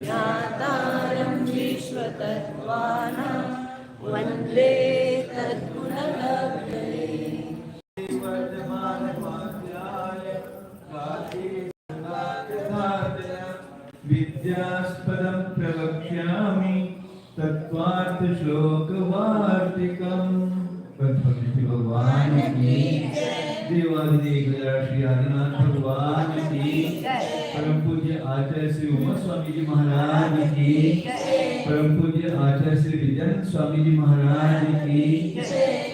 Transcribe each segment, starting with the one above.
ज्ञातारं विश्वतत्त्वानां वन्दे तद्गुणगणये। विद्यास्पदं प्रवक्ष्यामि तत्त्वार्थश्लोकवार्तिकम्। गणपति भगवान की देवादिदेव श्री आदिनाथ भगवान की, परम पूज्य आचार्य श्री उमा स्वामी जी महाराज की, परम पूज्य आचार्य श्री विद्यानंद स्वामी जी महाराज की,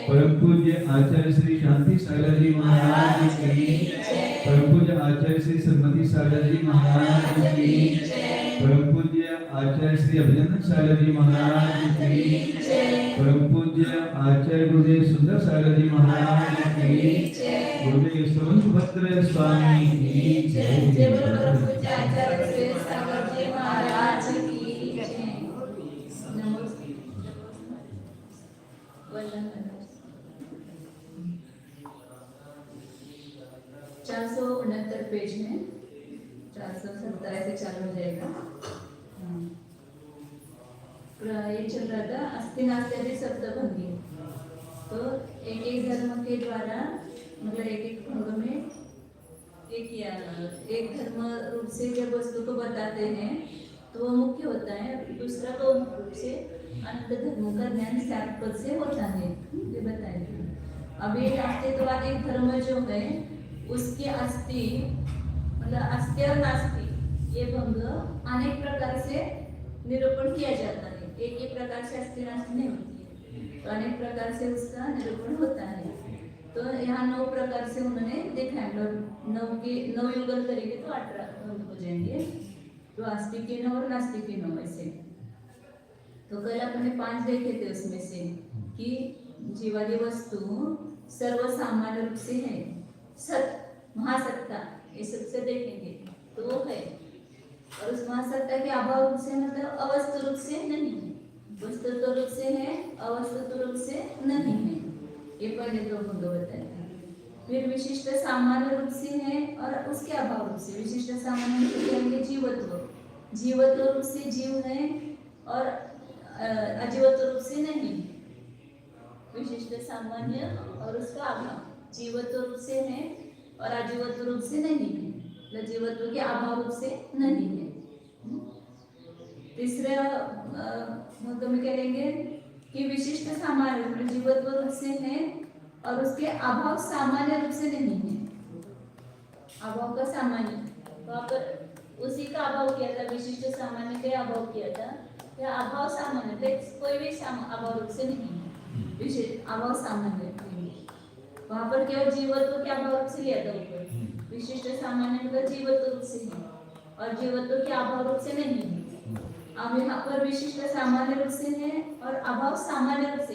परम पूज्य आचार्य श्री शांति सागर जी महाराज की, परम पूज्य आचार्य श्री श्रीमती सागर जी महाराज की, परम पूज्य आचार्य श्री अभिनंदन सागर जी महाराज की, परम पूज्य आचार्य गुरुदेव सुंदर सागर जी महाराज की, गुरुदेव श्रवण सुभद्र स्वामी की जय। परम पूज्य आचार्य श्री सागर जी महाराज की जय। नमस्ते। 469 पेज में 417 से चालू हो जाएगा। ये चल रहा था अस्थि नास्ति सप्तभंगी। तो एक एक धर्म के द्वारा मतलब एक एक भंग में एक धर्म रूप से जब वस्तु को बताते हैं तो वो मुख्य होता है, दूसरा तो रूप से अनंत धर्मों का ज्ञान 7 पद से होता है, ये बताएंगे। अब ये अस्तित्ववाद एक धर्म जो है उसके अस्थि मतलब अस्थि और नास्ति ये भंग अनेक प्रकार से निरूपण किया जाता है। एक ही प्रकार से अस्थि नास्ति नहीं होती है, तो अनेक प्रकार से उसका निरूपण होता है। तो यहाँ 9 प्रकार से उन्होंने देखा है, मतलब 9 युगल करेंगे तो 18 हो जाएंगे। तो आस्तिक के 9 और नास्तिक के 9 ऐसे। तो कल अपने 5 देखे थे उसमें से कि जीवादी वस्तु सर्वसामान्य रूप से है, सत महासत्ता ये सबसे देखेंगे तो वो है, और उस महासत्ता के अभाव रूप से मतलब अवस्तु रूप से नहीं है, वस्तुत्व रूप से है, अवस्तुत्व रूप से नहीं है। ये पहले 2 भंग बताए थे। फिर विशिष्ट सामान्य रूप से है और उसके अभाव रूप से। विशिष्ट सामान्य रूप से कहेंगे जीवत्व, जीवत्व रूप से जीव है और अजीवत्व रूप से नहीं। विशिष्ट सामान्य और उसका अभाव, जीवत्व रूप से है और अजीवत्व रूप से नहीं है, मतलब जीवत्व के अभाव रूप से नहीं है। तीसरे भंग में कहेंगे कि विशिष्ट सामान्य मतलब जीवत्व रूप से है और उसके अभाव सामान्य रूप से नहीं है। अभाव का सामान्य वहाँ पर उसी का अभाव किया था, विशिष्ट सामान्य का अभाव किया था। या अभाव सामान्य कोई भी अभाव रूप से नहीं है, विशिष्ट अभाव सामान्य वहाँ पर केवल जीवत्व के अभाव रूप से लिया था ऊपर। विशिष्ट सामान्य का जीवत्व रूप से है और जीवत्व के अभाव रूप से नहीं है। अब यहाँ पर विशिष्ट सामान्य रूप से है और अभाव सामान्य रूप से,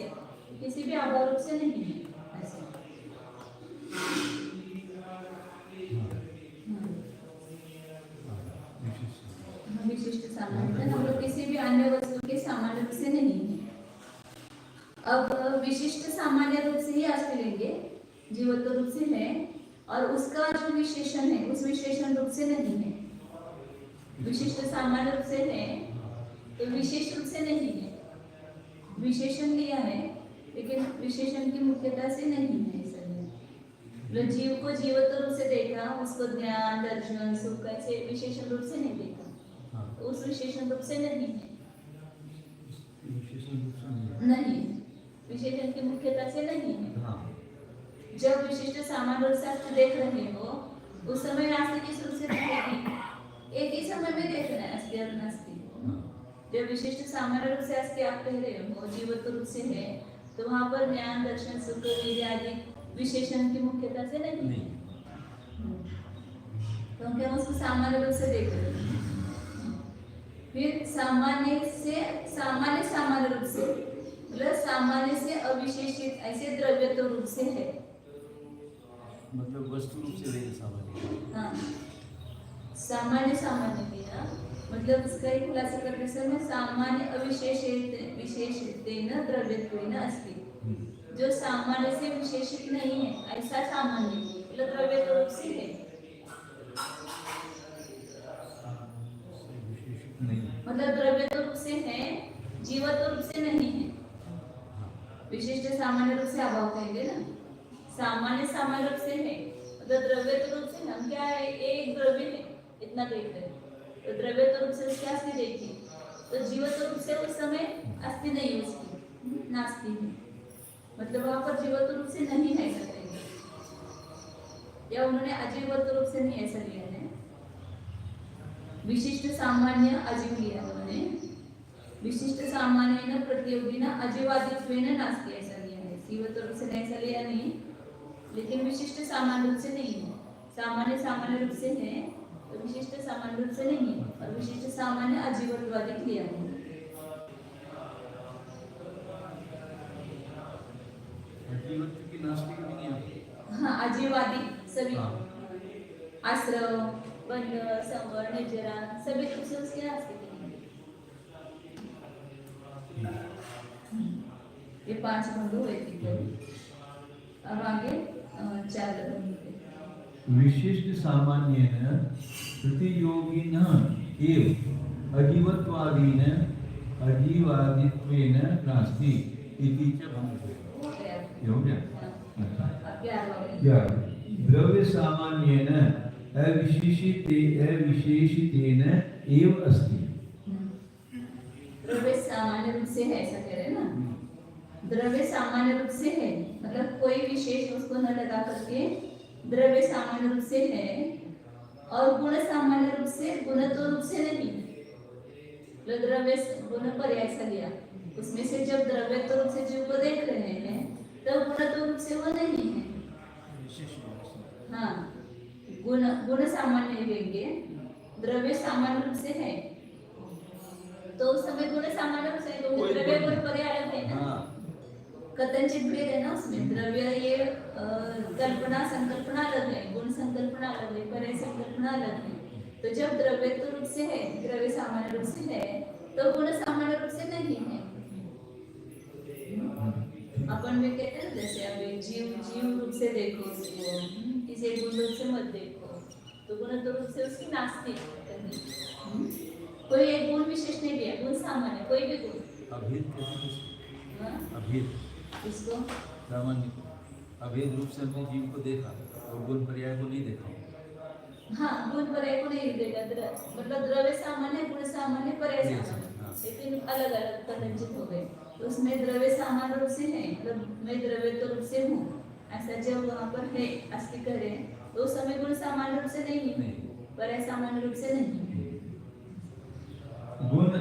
किसी भी अभाव रूप से नहीं है ऐसे। विशिष्ट सामान्य मतलब किसी भी अन्य वस्तु के सामान्य रूप से नहीं है। अब विशिष्ट सामान्य रूप से ही अस्ति लेंगे, जीवत्व रूप से है और उसका जो विशेषण है उस विशेषण रूप से नहीं है। विशिष्ट सामान्य रूप से है तो विशेष रूप से नहीं है, विशेषण लिया है लेकिन विशेषण की मुख्यता से नहीं है। मतलब जीव को जीवत्व रूप से देखा, उसको ज्ञान दर्शन सुख ऐसे विशेषण रूप से नहीं देखा, तो उस विशेषण रूप से नहीं है। नहीं, विशेषण की मुख्यता से नहीं है। जब विशिष्ट सामान्य रूप से देख रहे हो उस समय नास्तिक किस रूप से दिखेगी, एक ही समय में देखना है अस्ति और नास्ति। जब विशिष्ट सामान्य रूप से अस्ति आप कह रहे हो जीवत्व रूप से है तो वहाँ पर ज्ञान दर्शन सुख विद्या आदि विशेषण की मुख्यता से नहीं है, तो हम उसको सामान्य रूप से देख रहे हैं। फिर सामान्य सामान्य रूप से मतलब सामान्य से अविशेषित ऐसे द्रव्यत्व रूप से है, मतलब वस्तु रूप से नहीं सामान्य। हाँ सामान्य किया मतलब उसका एक खुलासा करने से में सामान्य अविशेषितेन द्रव्यत्वेन अस्ति। जो सामान्य से विशेषित नहीं है ऐसा सामान्य मतलब द्रव्यत्व रूप से है। मतलब द्रव्य तो रूप से है, जीवत्व रूप से नहीं है। विशिष्ट सामान्य रूप से अभाव कहेंगे ना, सामान्य रूप से है, मतलब द्रव्य तो रूप से हम क्या है, एक द्रव्य है इतना देखते हैं, तो द्रव्य तो रूप से उसकी अस्थि देखी, तो जीवत्व रूप से उस समय अस्थि नहीं है उसकी, नास्ति है, मतलब वहां पर जीवत्व रूप से नहीं है ऐसा कहेंगे, या उन्होंने अजीवत्व रूप से नहीं ऐसा लिया है, विशिष्ट सामान्य अजीव लिया उन्होंने, विशिष्ट सामान्य न प्रतियोगी न अजीवादित्वेन नास्ति ऐसा लिया है, जीवत्व रूप से ऐसा लिया नहीं, लेकिन विशिष्ट सामान्य रूप से नहीं है, सामान्य रूप से है, तो विशिष्ट सामान्य रूप से नहीं है, और विशिष्ट सामान्य अजीवत्वादिक लिया है। अजीवत्व की नास्तिक नहीं है। हाँ, अजीवादी सभी, हाँ। आश्रव, बंध, संवर, निर्जरा, सभी रूप से उसके नास्तिक नहीं है। ये 5 बंधु हुए थे। अब आगे 4 बंधु। विशिष्ट सामान्येन प्रतियोगिनः एव अजीवत्वादीन अजीवादित्वेन नास्ति इति च भवति। ये हो गया? अच्छा। अब 11 क्या? द्रव्य सामान्येन अविशेषितेन एव अस्ति। द्रव्य सामान्य रूप से है ऐसा कह रहे हैं ना, द्रव्य सामान्य रूप से है, मतलब कोई विशेष उसको न लगा करके द्रव्य सामान्य रूप से है, और गुण सामान्य रूप से, गुणत्व रूप से नहीं, तो द्रव्य गुण पर्याय सा लिया, उसमें से जब द्रव्यत्व रूप से जीव को देख रहे हैं तब गुणत्व रूप से वो नहीं है। हाँ, गुण सामान्य लेंगे, द्रव्य सामान्य रूप से है, तो उस समय गुण सामान्य रूप से, तो द्रव्य गुण पर्याय अलग है ना, कथनचित भेद है ना उसमें, द्रव्य ये कल्पना संकल्पना अलग है, गुण संकल्पना अलग है, पर्याय संकल्पना अलग है, तो जब द्रव्यत्व रूप से है, द्रव्य सामान्य रूप से है, तो गुण सामान्य रूप से नहीं है। अपन में कहते हैं जैसे अभी जीव रूप से देखो उसको, किसी गुण रूप से मत देखो, तो गुणत्व रूप से उसकी नास्ति कोई एक गुण विशेष नहीं दिया, गुण सामान्य कोई भी गुण। अभेद कैसे? हाँ? अभेद इसको सामान्य को अभेद रूप से हमने जीव को देखा और गुण पर्याय को नहीं देखा। हाँ, गुण पर्याय को नहीं देखा, मतलब द्रव्य सामान्य, गुण सामान्य, पर्याय सामान्य, लेकिन अलग अलग कथनचित हो गए, तो उसमें द्रव्य सामान्य रूप से है, मतलब मैं द्रव्यत्व रूप से हूँ, ऐसा जब वहाँ पर है अस्थि करे, तो उस समय गुण सामान्य रूप से नहीं है, पर्याय सामान्य रूप से नहीं है,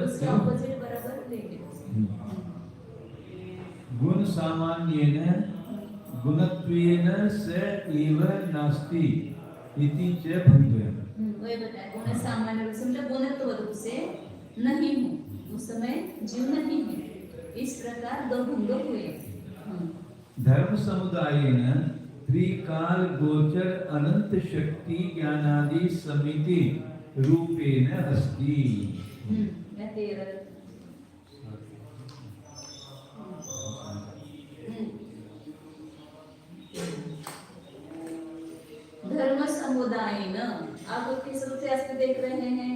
उसके ऑपोजिट बराबर लेंगे। गुण सामान्येन गुणत्वेन स एव नास्ति इति च भवति। वही बताया, गुण सामान्य रूप से मतलब गुणत्व रूप से नहीं हूँ, उस समय जीव नहीं है, इस प्रकार 2 भंग हुए। धर्म समुदायेन त्रिकाल गोचर अनंत शक्ति ज्ञानादि समिति रूपेण अस्ति। धर्म समुदाय न, आप किस रूप से अस्ति देख रहे हैं,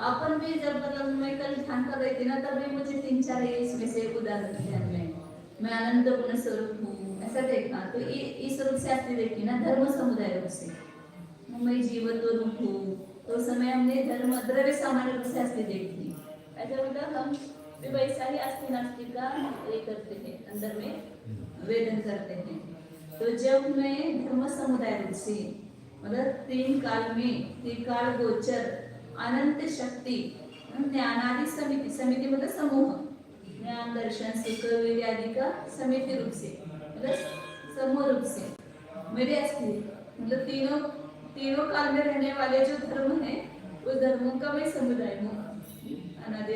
अपन भी जब मतलब मैं कल ध्यान कर रही थी ना, तभी मुझे 3-4 इसमें से उदाहरण ध्यान में, मैं अनंत गुण स्वरूप हूँ ऐसा देखा, तो इस रूप से अस्ति देखी ना, धर्म समुदाय रूप से मैं जीवत्व रूप हूँ, तो उस समय हमने धर्म द्रव्य सामान्य रूप से अस्ति देखी, ऐसा मतलब हम भी वैसा ही अस्थि नास्ति का ये करते हैं, अंदर में वेदन करते हैं। तो जब मैं धर्म समुदाय रूप से मतलब 3 काल में त्रिकाल गोचर अनंत शक्ति ज्ञानादि समिति, समिति मतलब समूह, ज्ञान दर्शन सुख वीर्य आदि का समिति रूप से मतलब समूह रूप से मेरे अस्थि, मतलब तीनों काल में रहने वाले जो धर्म है उस धर्मों का मैं समुदाय हूँ, अनादि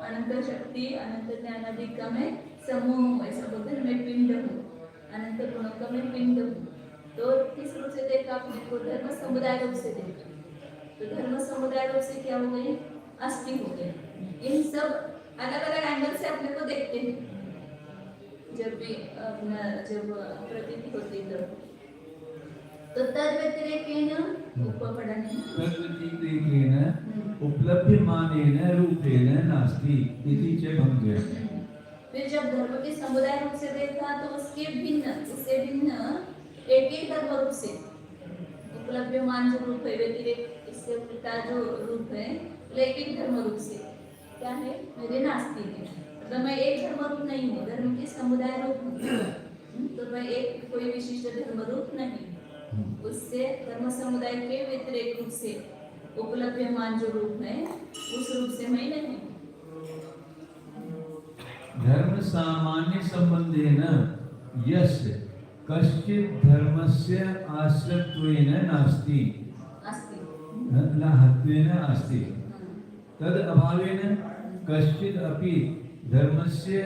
अनंत शक्ति अनंत ज्ञान आदि का मैं समूह हूँ, ऐसा बोलते हैं, मैं पिंड हूँ, अनंत गुणों का मैं पिंड हूँ। तो किस रूप से देखा अपने को, धर्म समुदाय रूप से देखा, तो धर्म समुदाय रूप से क्या हो गई, अस्थि हो गई। इन सब अलग अलग एंगल से अपने को देखते हैं, जब भी अपना जब प्रतीति होती तो तो तद व्यतिरेकेन ऊपर पढ़ा नहीं। तद्व्यतिरेकेन उपलभ्यमानेन रूपेण नास्ति इति च भङ्गः। फिर जब धर्म के समुदाय रूप से देखा तो उससे भिन्न एक एक धर्म रूप से उपलब्धमान जो रूप है, व्यतिरेक इससे उल्टा जो रूप है, लेकिन धर्म रूप से क्या है, मेरे नास्ति है, मतलब मैं एक धर्म रूप नहीं हूँ, धर्म के समुदाय रूप हूँ, तो मैं एक कोई विशिष्ट धर्म रूप नहीं, उससे धर्म समुदाय के व्यतिरेक रूप से उपलब्धमान जो रूप है उस रूप से मैं नहीं। धर्म सामान्य संबंधेन यस्य कश्चित् धर्मस्य आश्रयत्वेन नास्ति नाहत्वेन अस्ति तद अभावेन कश्चित् अपि धर्मस्य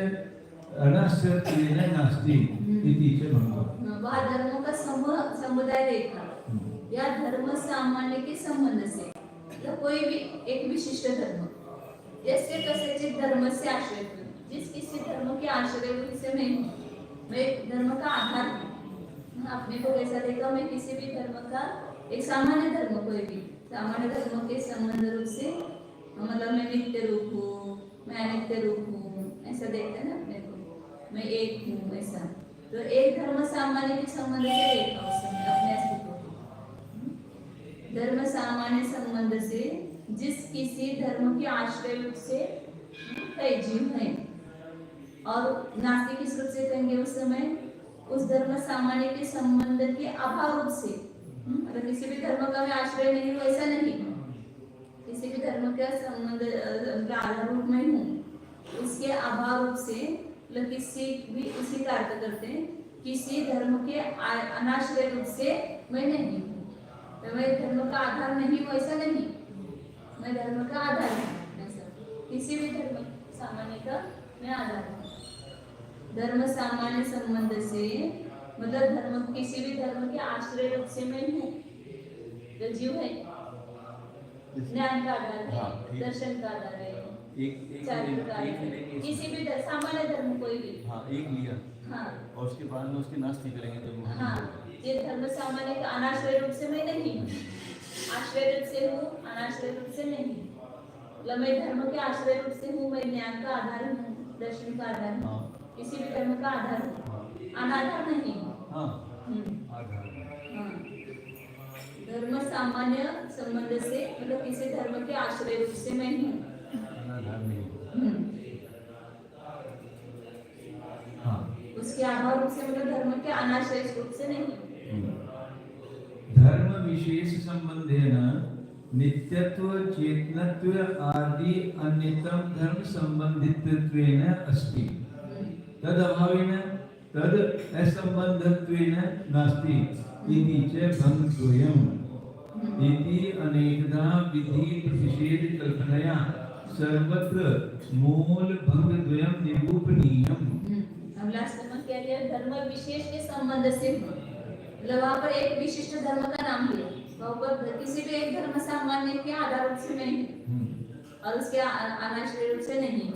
अनाश्रयत्वेन नास्ति इति च भङ्गः। वह धर्मों का समुदाय देखा या धर्म सामान्य के संबंध से, तो कोई भी एक विशिष्ट धर्म जैसे कस्यचित् धर्म से आश्रय, जिस किसी धर्म के आश्रय से मैं धर्म का आधार हूँ, अपने को कैसा देखा, मैं किसी भी धर्म का एक सामान्य धर्म, कोई भी सामान्य धर्म के संबंध रूप से, मतलब मैं नित्य रूप हूँ, मैं अनित्य रूप हूँ, ऐसा देखते हैं ना अपने को, मैं एक हूँ ऐसा, तो एक धर्म सामान्य के संबंध से देखा उस समय अपने अस्तित्व को। धर्म सामान्य संबंध से जिस किसी धर्म के आश्रय रूप से है जीव है, और नास्ति किस रूप से कहेंगे उस समय, उस धर्म सामान्य के संबंध के अभाव रूप से, मतलब किसी भी धर्म का मैं आश्रय नहीं हूँ ऐसा नहीं, किसी भी धर्म का संबंध आधार रूप में हूँ, उसके अभाव रूप से, मतलब किसी भी उसी का अर्थ करते हैं, किसी धर्म के अनाश्रय रूप से मैं नहीं हूँ, तो मैं धर्म का आधार नहीं हूँ ऐसा नहीं, मैं धर्म का आधार हूँ ऐसा, किसी भी धर्म सामान्य का मैं आधार हूँ। धर्म सामान्य संबंध से मतलब धर्म किसी भी धर्म के आश्रय रूप से मैं हूँ, जो जीव है ज्ञान का आधार है, दर्शन का आधार है, किसी भी सामान्य धर्म कोई भी, हाँ एक लिया, हाँ, और उसके बाद में उसकी नास्ति करेंगे तो हाँ, ये धर्म सामान्य का अनाश्रय रूप से मैं नहीं हूँ, आश्रय रूप से हूँ, अनाश्रय रूप से नहीं, मतलब मैं धर्म के आश्रय रूप से हूँ, मैं ज्ञान का आधार हूँ, दर्शन का आधार हूँ, किसी भी धर्म का आधार हूँ, अनाधार नहीं हूँ। धर्म सामान्य संबंध से मतलब किसी धर्म के आश्रय रूप से मैं हूँ, उसके अभाव रूप से मतलब धर्म के अनाश्रय रूप से नहीं। धर्म विशेष संबंधेन नित्यत्व चेतनत्व आदि अन्यतम धर्म संबंधितत्वेन अस्ति तद अभावेन तद असंबंधत्वेन नास्ति इति च भङ्गद्वयम् इति अनेकधा विधि प्रतिषेध कल्पनया सर्वत्र मूल भङ्गद्वयं निरूपणीयम्। हम लास्ट में क्या लिया, धर्म विशेष के संबंध से, मतलब वहाँ पर एक विशिष्ट धर्म का नाम लिया, वहाँ पर किसी भी एक धर्म सामान्य के आधार रूप से नहीं और उसके अनाश्रय रूप से नहीं,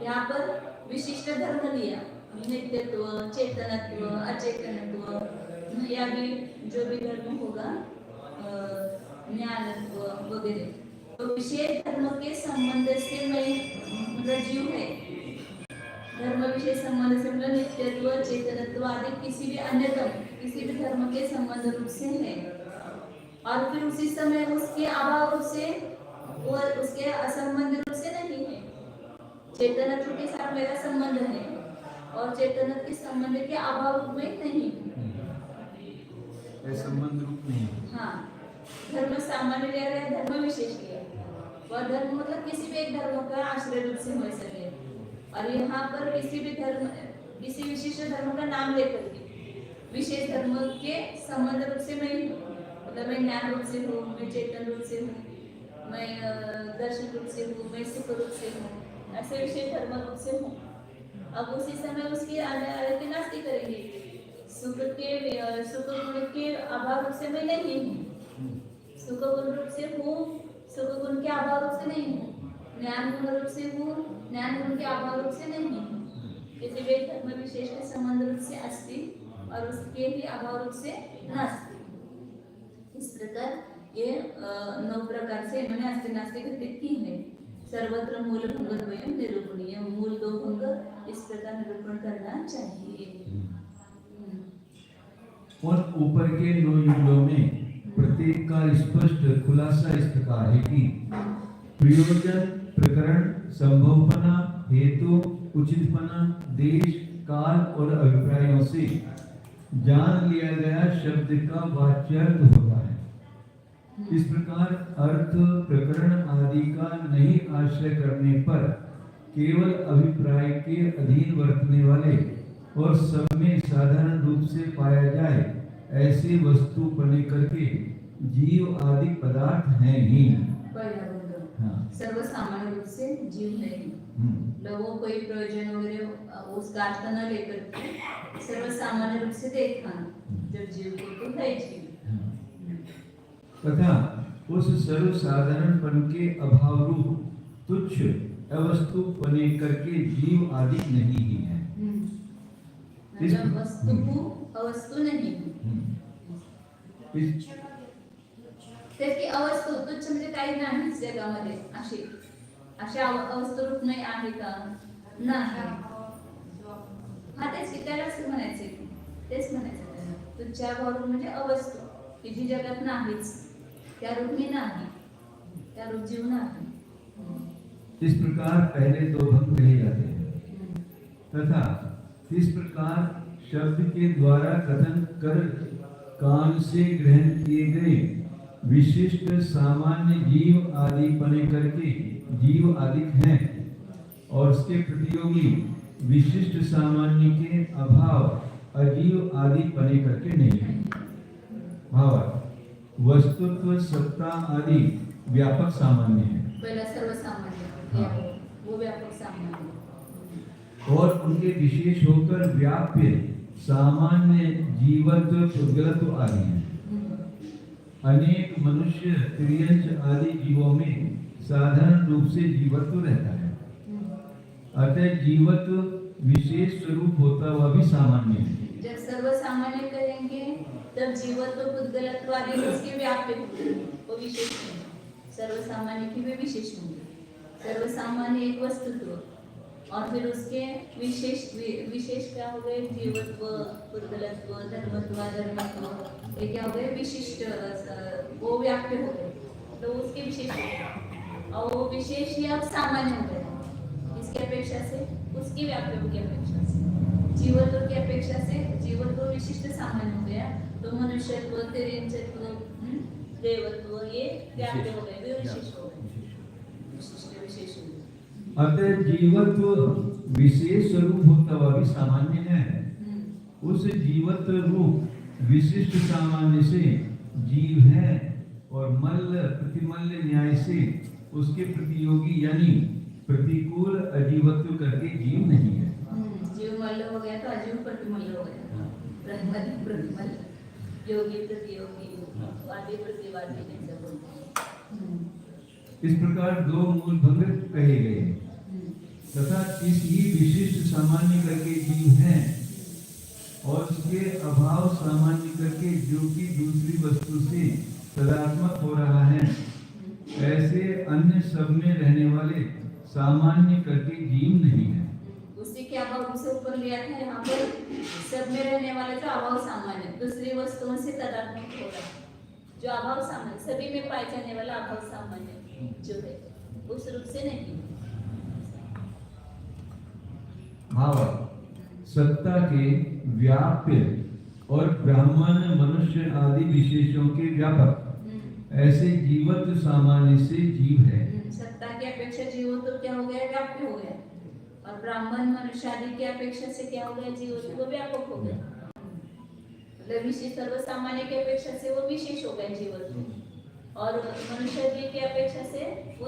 यहाँ पर विशिष्ट धर्म लिया, नित्यत्व, चेतनत्व, अचेतनत्व, या भी जो भी धर्म होगा, ज्ञानत्व वगैरह, तो विशेष धर्म के संबंध से मैं मतलब जीव है, धर्म विशेष संबंध से मतलब नित्यत्व, चेतनत्व आदि किसी भी अन्यतम किसी भी धर्म के संबंध रूप से है, और फिर उसी समय उसके अभाव रूप से और उसके असंबंध रूप से नहीं है। चेतनत्व के साथ मेरा संबंध है और चेतनत्व के संबंध के अभाव रूप में नहीं, संबंध रूप नहीं। हाँ, धर्म सामान्य ले रहे हैं, धर्म विशेष लिया, वह धर्म मतलब किसी भी एक धर्म का आश्रय रूप से हो सके, और यहाँ पर किसी भी धर्म किसी विशिष्ट धर्म का नाम लेकर के विशेष धर्म के संबंध रूप से मैं हूँ, मतलब मैं ज्ञान रूप से हूँ, मैं चेतन रूप से हूँ, मैं दर्शन रूप से हूँ, मैं सुख रूप से हूँ, ऐसे विशेष धर्म रूप से हूँ। अब उसी समय उसकी की नास्ति करेंगे, सुख गुण के अभाव रूप से मैं नहीं हूँ, सुख गुण रूप से हूँ, सुख गुण के अभाव रूप से नहीं हूँ, ज्ञान गुण रूप से हूँ, ज्ञान गुण के अभाव रूप से नहीं हूँ, किसी भी धर्म विशेष के संबंध रूप से अस्ति और उसके ही अभाव रूप से नास्ति। इस प्रकार ये 9 प्रकार से इन्होंने अस्ति नास्ति घटित की है। सर्वत्र मूल भंग द्वयम निरूपणीय, मूल 2 भंग इस प्रकार निरूपण करना चाहिए। और ऊपर के 9 युगलों में प्रत्येक का स्पष्ट खुलासा इस प्रकार है कि प्रयोजन, प्रकरण, संभवपना, हेतु, उचितपना, देश, काल और अभिप्रायों से जान लिया गया शब्द का वाच्यार्थ होता है। इस प्रकार अर्थ, प्रकरण आदि का नहीं आश्रय करने पर केवल अभिप्राय के अधीन वर्तने वाले और सब में साधारण रूप से पाया जाए ऐसे वस्तु बने करके जीव आदि पदार्थ हैं ही। हाँ। सर्व सामान्य रूप से जीव है ही। लोगों कोई प्रयोजन वगैरह उसका अर्थ न लेकर के सर्व सामान्य रूप से देखा जब जीव को तो है जीव। तथा उस सर्व साधारणपन के अभाव रूप तुच्छ अवस्तु बने करके जीव आदि नहीं ही है। मतलब वस्तु को अवस्तु नहीं है। त्याची अवस्था तुच्छ म्हणजे काही नाही जगामध्ये अशा अवस्था रूप नाही आहे का? नाही। हा तेच की त्यालाच म्हणायचे, तेच म्हणायचं तुच्छ भाव म्हणजे अवस्था की जी जगात नाहीच, त्या रूप में नाही, त्या रूप जीव नाही। इस प्रकार पहले 2 भंग कहे जाते हैं तथा इस प्रकार शब्द के द्वारा कथन कर कान से ग्रहण किए गए विशिष्ट सामान्य जीव आदि बने करके जीव आदि हैं और उसके प्रतियोगी विशिष्ट सामान्य के अभाव अजीव आदि बने करके नहीं है। भाव वस्तुत्व, सत्ता आदि व्यापक सामान्य है। पहला सर्व सामान्य, वो व्यापक सामान्य और उनके विशेष होकर व्याप्य सामान्य जीवत्व, पुद्गलत्व आदि हैं। अनेक मनुष्य, त्रियंच आदि जीवों में साधारण रूप से जीवत्व रहता है, अतः जीवत्व विशेष स्वरूप होता हुआ भी सामान्य है। जब सर्व सामान्य कहेंगे तब जीवत्व, पुद्गलत्व आदि उसके व्याप्य होंगे, वो विशेष होंगे। सर्व सामान्य की भी विशेष होंगे। सर्व सामान्य एक वस्तुत्व और फिर उसके विशेष क्या हो गए? जीवत्व, पुद्गलत्व, धर्मत्व, अधर्मत्व, ये क्या हो गए? विशिष्ट, वो व्याप्य हो गए, तो उसके विशेष हो गए और वो विशेष ही अब सामान्य हो गए। इसकी अपेक्षा से उसकी व्याप्य की अपेक्षा से जीवत्व की अपेक्षा से जीवत्व विशिष्ट सामान्य हो गया, तो मनुष्यत्व, तिर्यंचत्व, देवत्व ये व्याप्य हो गए, वे विशेष हो गए, विशिष्ट विशेष हो गए। अतः जीवत्व विशेष स्वरूप होता हुआ भी सामान्य है। उस जीवत्व रूप विशिष्ट सामान्य से जीव है और मल्ल प्रतिमल्ल न्याय से उसके प्रतियोगी यानी प्रतिकूल अजीवत्व करके जीव नहीं है। जीव मल्ल हो गया तो अजीव प्रतिमल्ल हो गया, प्रतिमल्ल, योगी प्रतियोगी, वादी प्रतिवादी, जैसे बोलते हैं। इस प्रकार 2 मूल भंग कहे गए तथा इस ही विशिष्ट सामान्य करके जीव हैं और उसके अभाव सामान्य करके जो कि दूसरी वस्तु से तदात्मक हो रहा है, ऐसे अन्य सब में रहने वाले सामान्य करके जीव नहीं है। उसी के अभाव से ऊपर लिया था यहाँ पर, सब में रहने वाले जो अभाव सामान्य दूसरी वस्तुओं से तदात्मक हो रहा है, जो अभाव सामान्य सभी में पाए जाने वाला अभाव सामान्य जो है उस रूप से नहीं। भाव सत्ता के व्याप्य और ब्राह्मण, मनुष्य आदि विशेषों के व्यापक ऐसे जीवत्व सामान्य से जीव है। सत्ता की अपेक्षा जीव तो क्या हो गया? व्याप्य हो गया, और ब्राह्मण, मनुष्य आदि की अपेक्षा से क्या हो गया? जीव तो व्यापक हो गया, मतलब विशेष सर्व सामान्य की अपेक्षा से वो विशेष हो गए जीवत्व, और मनुष्य की अपेक्षा से वो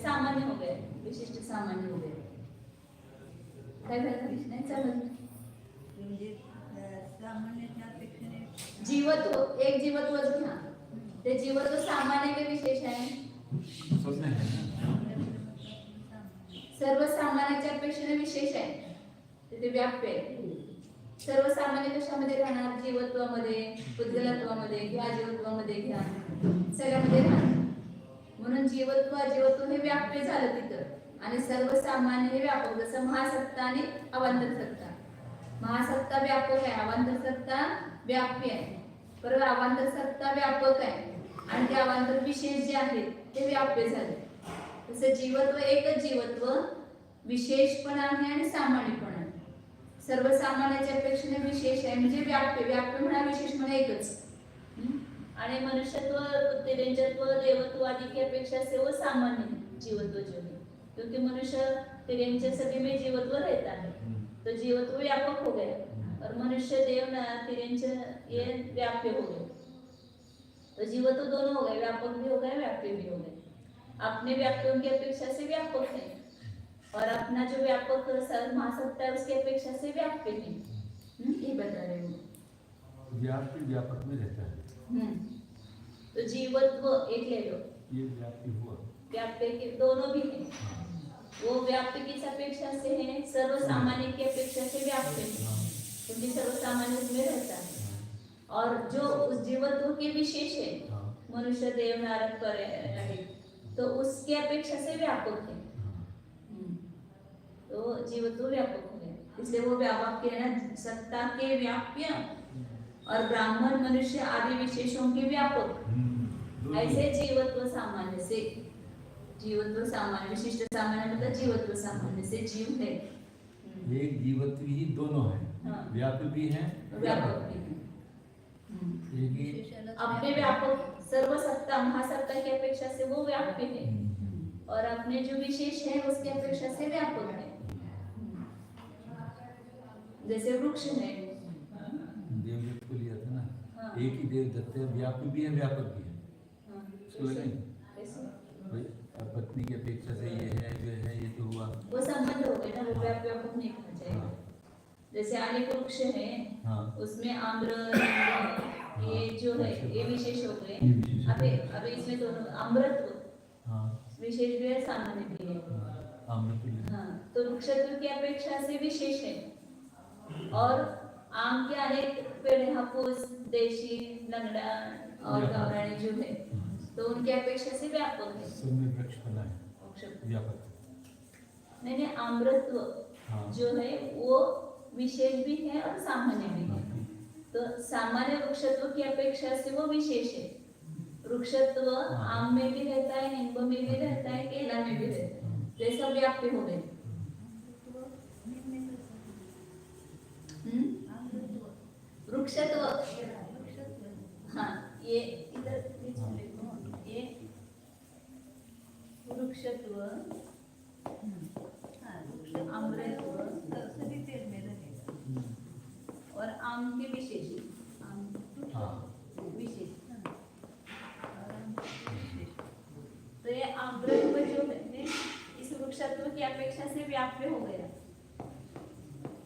सामान्य हो गए, विशिष्ट सामान्य हो गए। काय झालं? नाही चालत। जीवत्व एक जीवत्वच घ्या, ते जीवत्व सामान्य के विशेष आहे, सर्व सामान्याच्या अपेक्षेने विशेष आहे, ते व्याप्य आहे। सर्वसामान्य कशामध्ये राहणार? जीवत्वामध्ये, पुद्गलत्वामध्ये किंवा अजीवत्वामध्ये घ्या, सगळ्यामध्ये राहणार. म्हणून जीवत्व अजीवत्व हे व्याप्य झालं तिथं आणि सर्वसामान्य हे व्यापक. जसं महासत्ता आणि अवांतर सत्ता. महासत्ता व्यापक आहे, अवांतर सत्ता व्याप्य आहे. बरोबर, अवांतर सत्ता व्यापक आहे आणि ते अवांतर विशेष जे आहेत ते व्याप्य झाले. तसं जीवत्व एकच जीवत्व विशेष पण आहे आणि सामान्य पण आहे. सर्वसामान्याच्या अपेक्षेने विशेष आहे म्हणजे व्याप्य. व्याप्य म्हणा विशेष म्हणा एकच. आणि मनुष्यत्व, तिरंजत्व, देवत्व आदि की अपेक्षा से वो सामान्य जीवत्व जो है, क्योंकि मनुष्य तिरंजन सभी में जीवत्व रहता है, तो जीवत्व व्यापक हो गया और मनुष्य देव तिरंजन ये व्याप्य हो गए. तो जीवत्व दोनों हो गए, व्यापक भी हो गए, व्याप्य भी हो गए. अपने व्याप्यों की अपेक्षा से व्यापक है और अपना जो व्यापक महासत्ता है उसकी अपेक्षा से व्याप्य है. ये बता रहे हो. व्याप्य व्यापक में रहता है. तो जीवत्व एक ले लो, ये व्याप्य हुआ. व्याप्य के दोनों भी हैं. वो व्याप्य की अपेक्षा से है, सर्वसामान्य की अपेक्षा से व्याप्य है क्योंकि सर्वसामान्य उसमें रहता है. और जो उस जीवत्व के विशेष है, मनुष्य देव नारद पर है, तो उसकी अपेक्षा से व्यापक है. तो जीवत्व व्यापक हो गया, इसलिए वो व्यापक है ना, सत्ता के व्याप्य और ब्राह्मण मनुष्य आदि विशेषों के व्यापक. ऐसे जीवत्व सामान्य से, जीवत्व सामान्य विशिष्ट सामान्य मतलब जीवत्व सामान्य से जीव है. एक जीवत्व ही दोनों है. हाँ. व्याप्य भी है, व्यापक भी है. एक ही अपने व्यापक सर्व सत्ता महासत्ता की अपेक्षा से वो व्याप्य है और अपने जो विशेष है उसकी अपेक्षा से व्यापक है. जैसे वृक्ष है, देवदत्त को लिया था ना. हाँ. एक ही देवदत्त है, व्याप्य भी है, व्यापक भी है. उसको लगे कैसे? भाई पत्नी की अपेक्षा से ये है, जो है ये तो हुआ. वो संबंध हो गए ना, वो व्यापक नहीं होना चाहिए. जैसे अनेक वृक्ष है, हाँ. उसमें आम्र, नीम, ये जो है ये विशेष हो गए. अभी अभी इसमें दोनों अमृत हाँ. विशेष भी है, सामान्य भी है. अमृत. हाँ, तो वृक्षत्व की अपेक्षा से विशेष है. और आम के अनेक पेड़ हैं, हापुस, देशी, लंगड़ा और गावरानी जो है, तो उनकी अपेक्षा से व्यापक है. सब में वृक्ष बना है, वृक्षत्व. व्यापक. नहीं, अमृतत्व हाँ. जो है वो विशेष भी है और सामान्य भी है. तो सामान्य वृक्षत्व की अपेक्षा से वो विशेष है. वृक्षत्व आम में भी रहता है, नींब में भी रहता है, केला में भी रहता है. तो ये सब व्याप्य हो गए. वृक्षत्व, हाँ, ये इधर ये वृक्षत्व, अमृतत्व और आम के विशेष, विशेष. तो ये अमृतत्व जो है इस वृक्षत्व की अपेक्षा से व्याप्य हो गया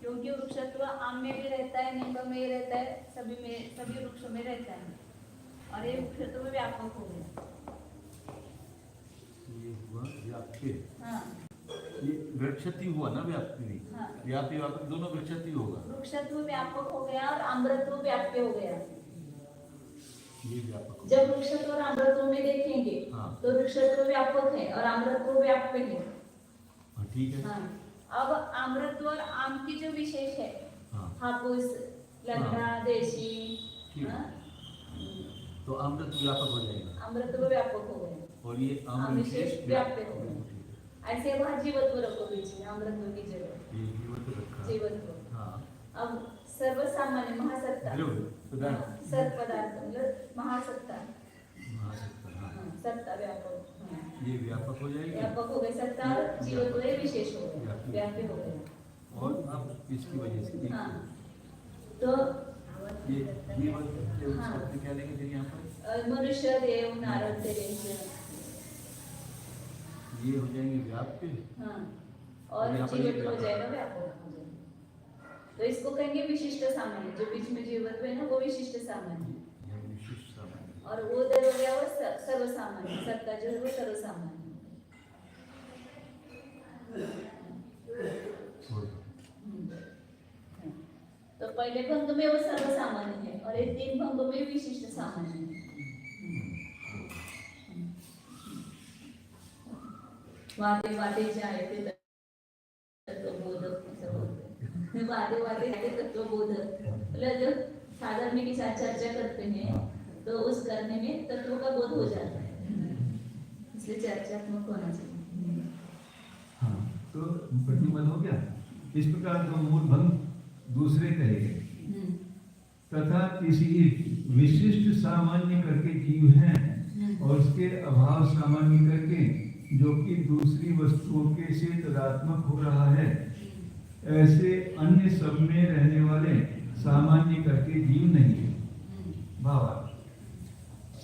क्योंकि वृक्षत्व आम में भी रहता है, नींब में भी रहता है, सभी वृक्षों में रहता है और ये वृक्षत्व व्यापक हो गया. ये हुआ व्याप्य. हाँ. ये वृक्षति हुआ ना, व्याप्य भी. हाँ. व्याप्य व्यापक दोनों वृक्षति होगा. वृक्षत्व व्यापक हो गया और अमृतत्व व्याप्य हो गया. ये व्यापक. जब वृक्षत्व और अमृतत्व में देखेंगे हाँ. तो वृक्षत्व व्यापक है और अमृतत्व व्याप्य है. ठीक है. हाँ. अब अमृतत्व और आम की जो विशेष है, हाँ. हापुस, लंगड़ा, देशी, ठीक है. हाँ? तो अमृत व्यापक हो जाएगा अमृतत्व व्यापक हो गए और ये आम विशेष व्याप्य हो गए. ठीक ऐसे वहाँ जीवत्व रखो बीच में, अमृतत्व की जगह है. ये जीवत्व रखा. जीवत्व. हाँ. अब सर्वसामान्य महासत्ता, जरूर. प्रधान. सत पदार्थ मतलब महासत्ता, महासत्ता. हाँ. सत्ता व्यापक. हाँ. ये व्यापक हो जाएगी व्यापक हो गए सत्ता और जीवत्व ये विशेष हो गए, व्याप्य हो गए. और अब इसकी वजह से हाँ. तो ये जीवत्व हाँ. शब्द क्या लेंगे फिर यहाँ पर? मनुष्य, देव, नारद, तेरेंद्र, ये हो जाएंगे व्याप्य. हाँ. और यहाँ पर ये जीवत्व हो जाएगा, व्यापक हो जाएगा. तो इसको कहेंगे विशिष्ट सामान्य. जो बीच में जीवत्व है ना वो विशिष्ट सामान्य ये विशिष्ट सामान्य. और वो उधर हो गया वो सर्वसामान्य. सत्ता जो है वो सर्वसामान्य. छोड़ दो. तो पहले भंग में वो सर्वसामान्य है और ये 3 भंगों में विशिष्ट सामान्य है। वादे वादे जाए थे तत्वबोध, वादे वादे जाए तत्वबोध, मतलब जब साधर्मी के साथ चर्चा करते हैं तो उस करने में तत्व का बोध हो जाता है, इसलिए चर्चात्मक होना चाहिए। हाँ, तो प्रतिमत हो गया। इस प्रकार दो मूल भंग दूसरे कहे गए तथा किसी विशिष्ट सामान्य करके जीव हैं और उसके अभाव सामान्य करके जो कि दूसरी वस्तुओं के से तदात्मक हो रहा है, ऐसे अन्य सब में रहने वाले सामान्य करके जीव नहीं है। भाव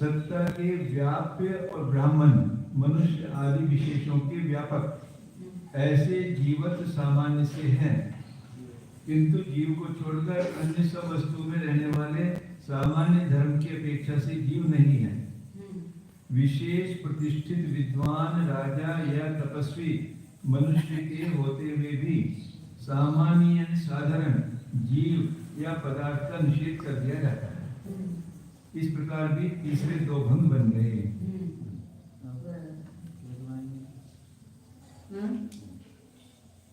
सत्ता के व्याप्य और ब्राह्मण मनुष्य आदि विशेषों के व्यापक ऐसे जीवत सामान्य से हैं, किंतु जीव को छोड़कर अन्य सब वस्तु में रहने वाले सामान्य धर्म की अपेक्षा से जीव नहीं है। विशेष प्रतिष्ठित विद्वान राजा या तपस्वी मनुष्य के होते हुए भी सामान्य साधारण जीव या पदार्थ का निषेध कर दिया जाता है। इस प्रकार भी तीसरे दो भंग बन गए।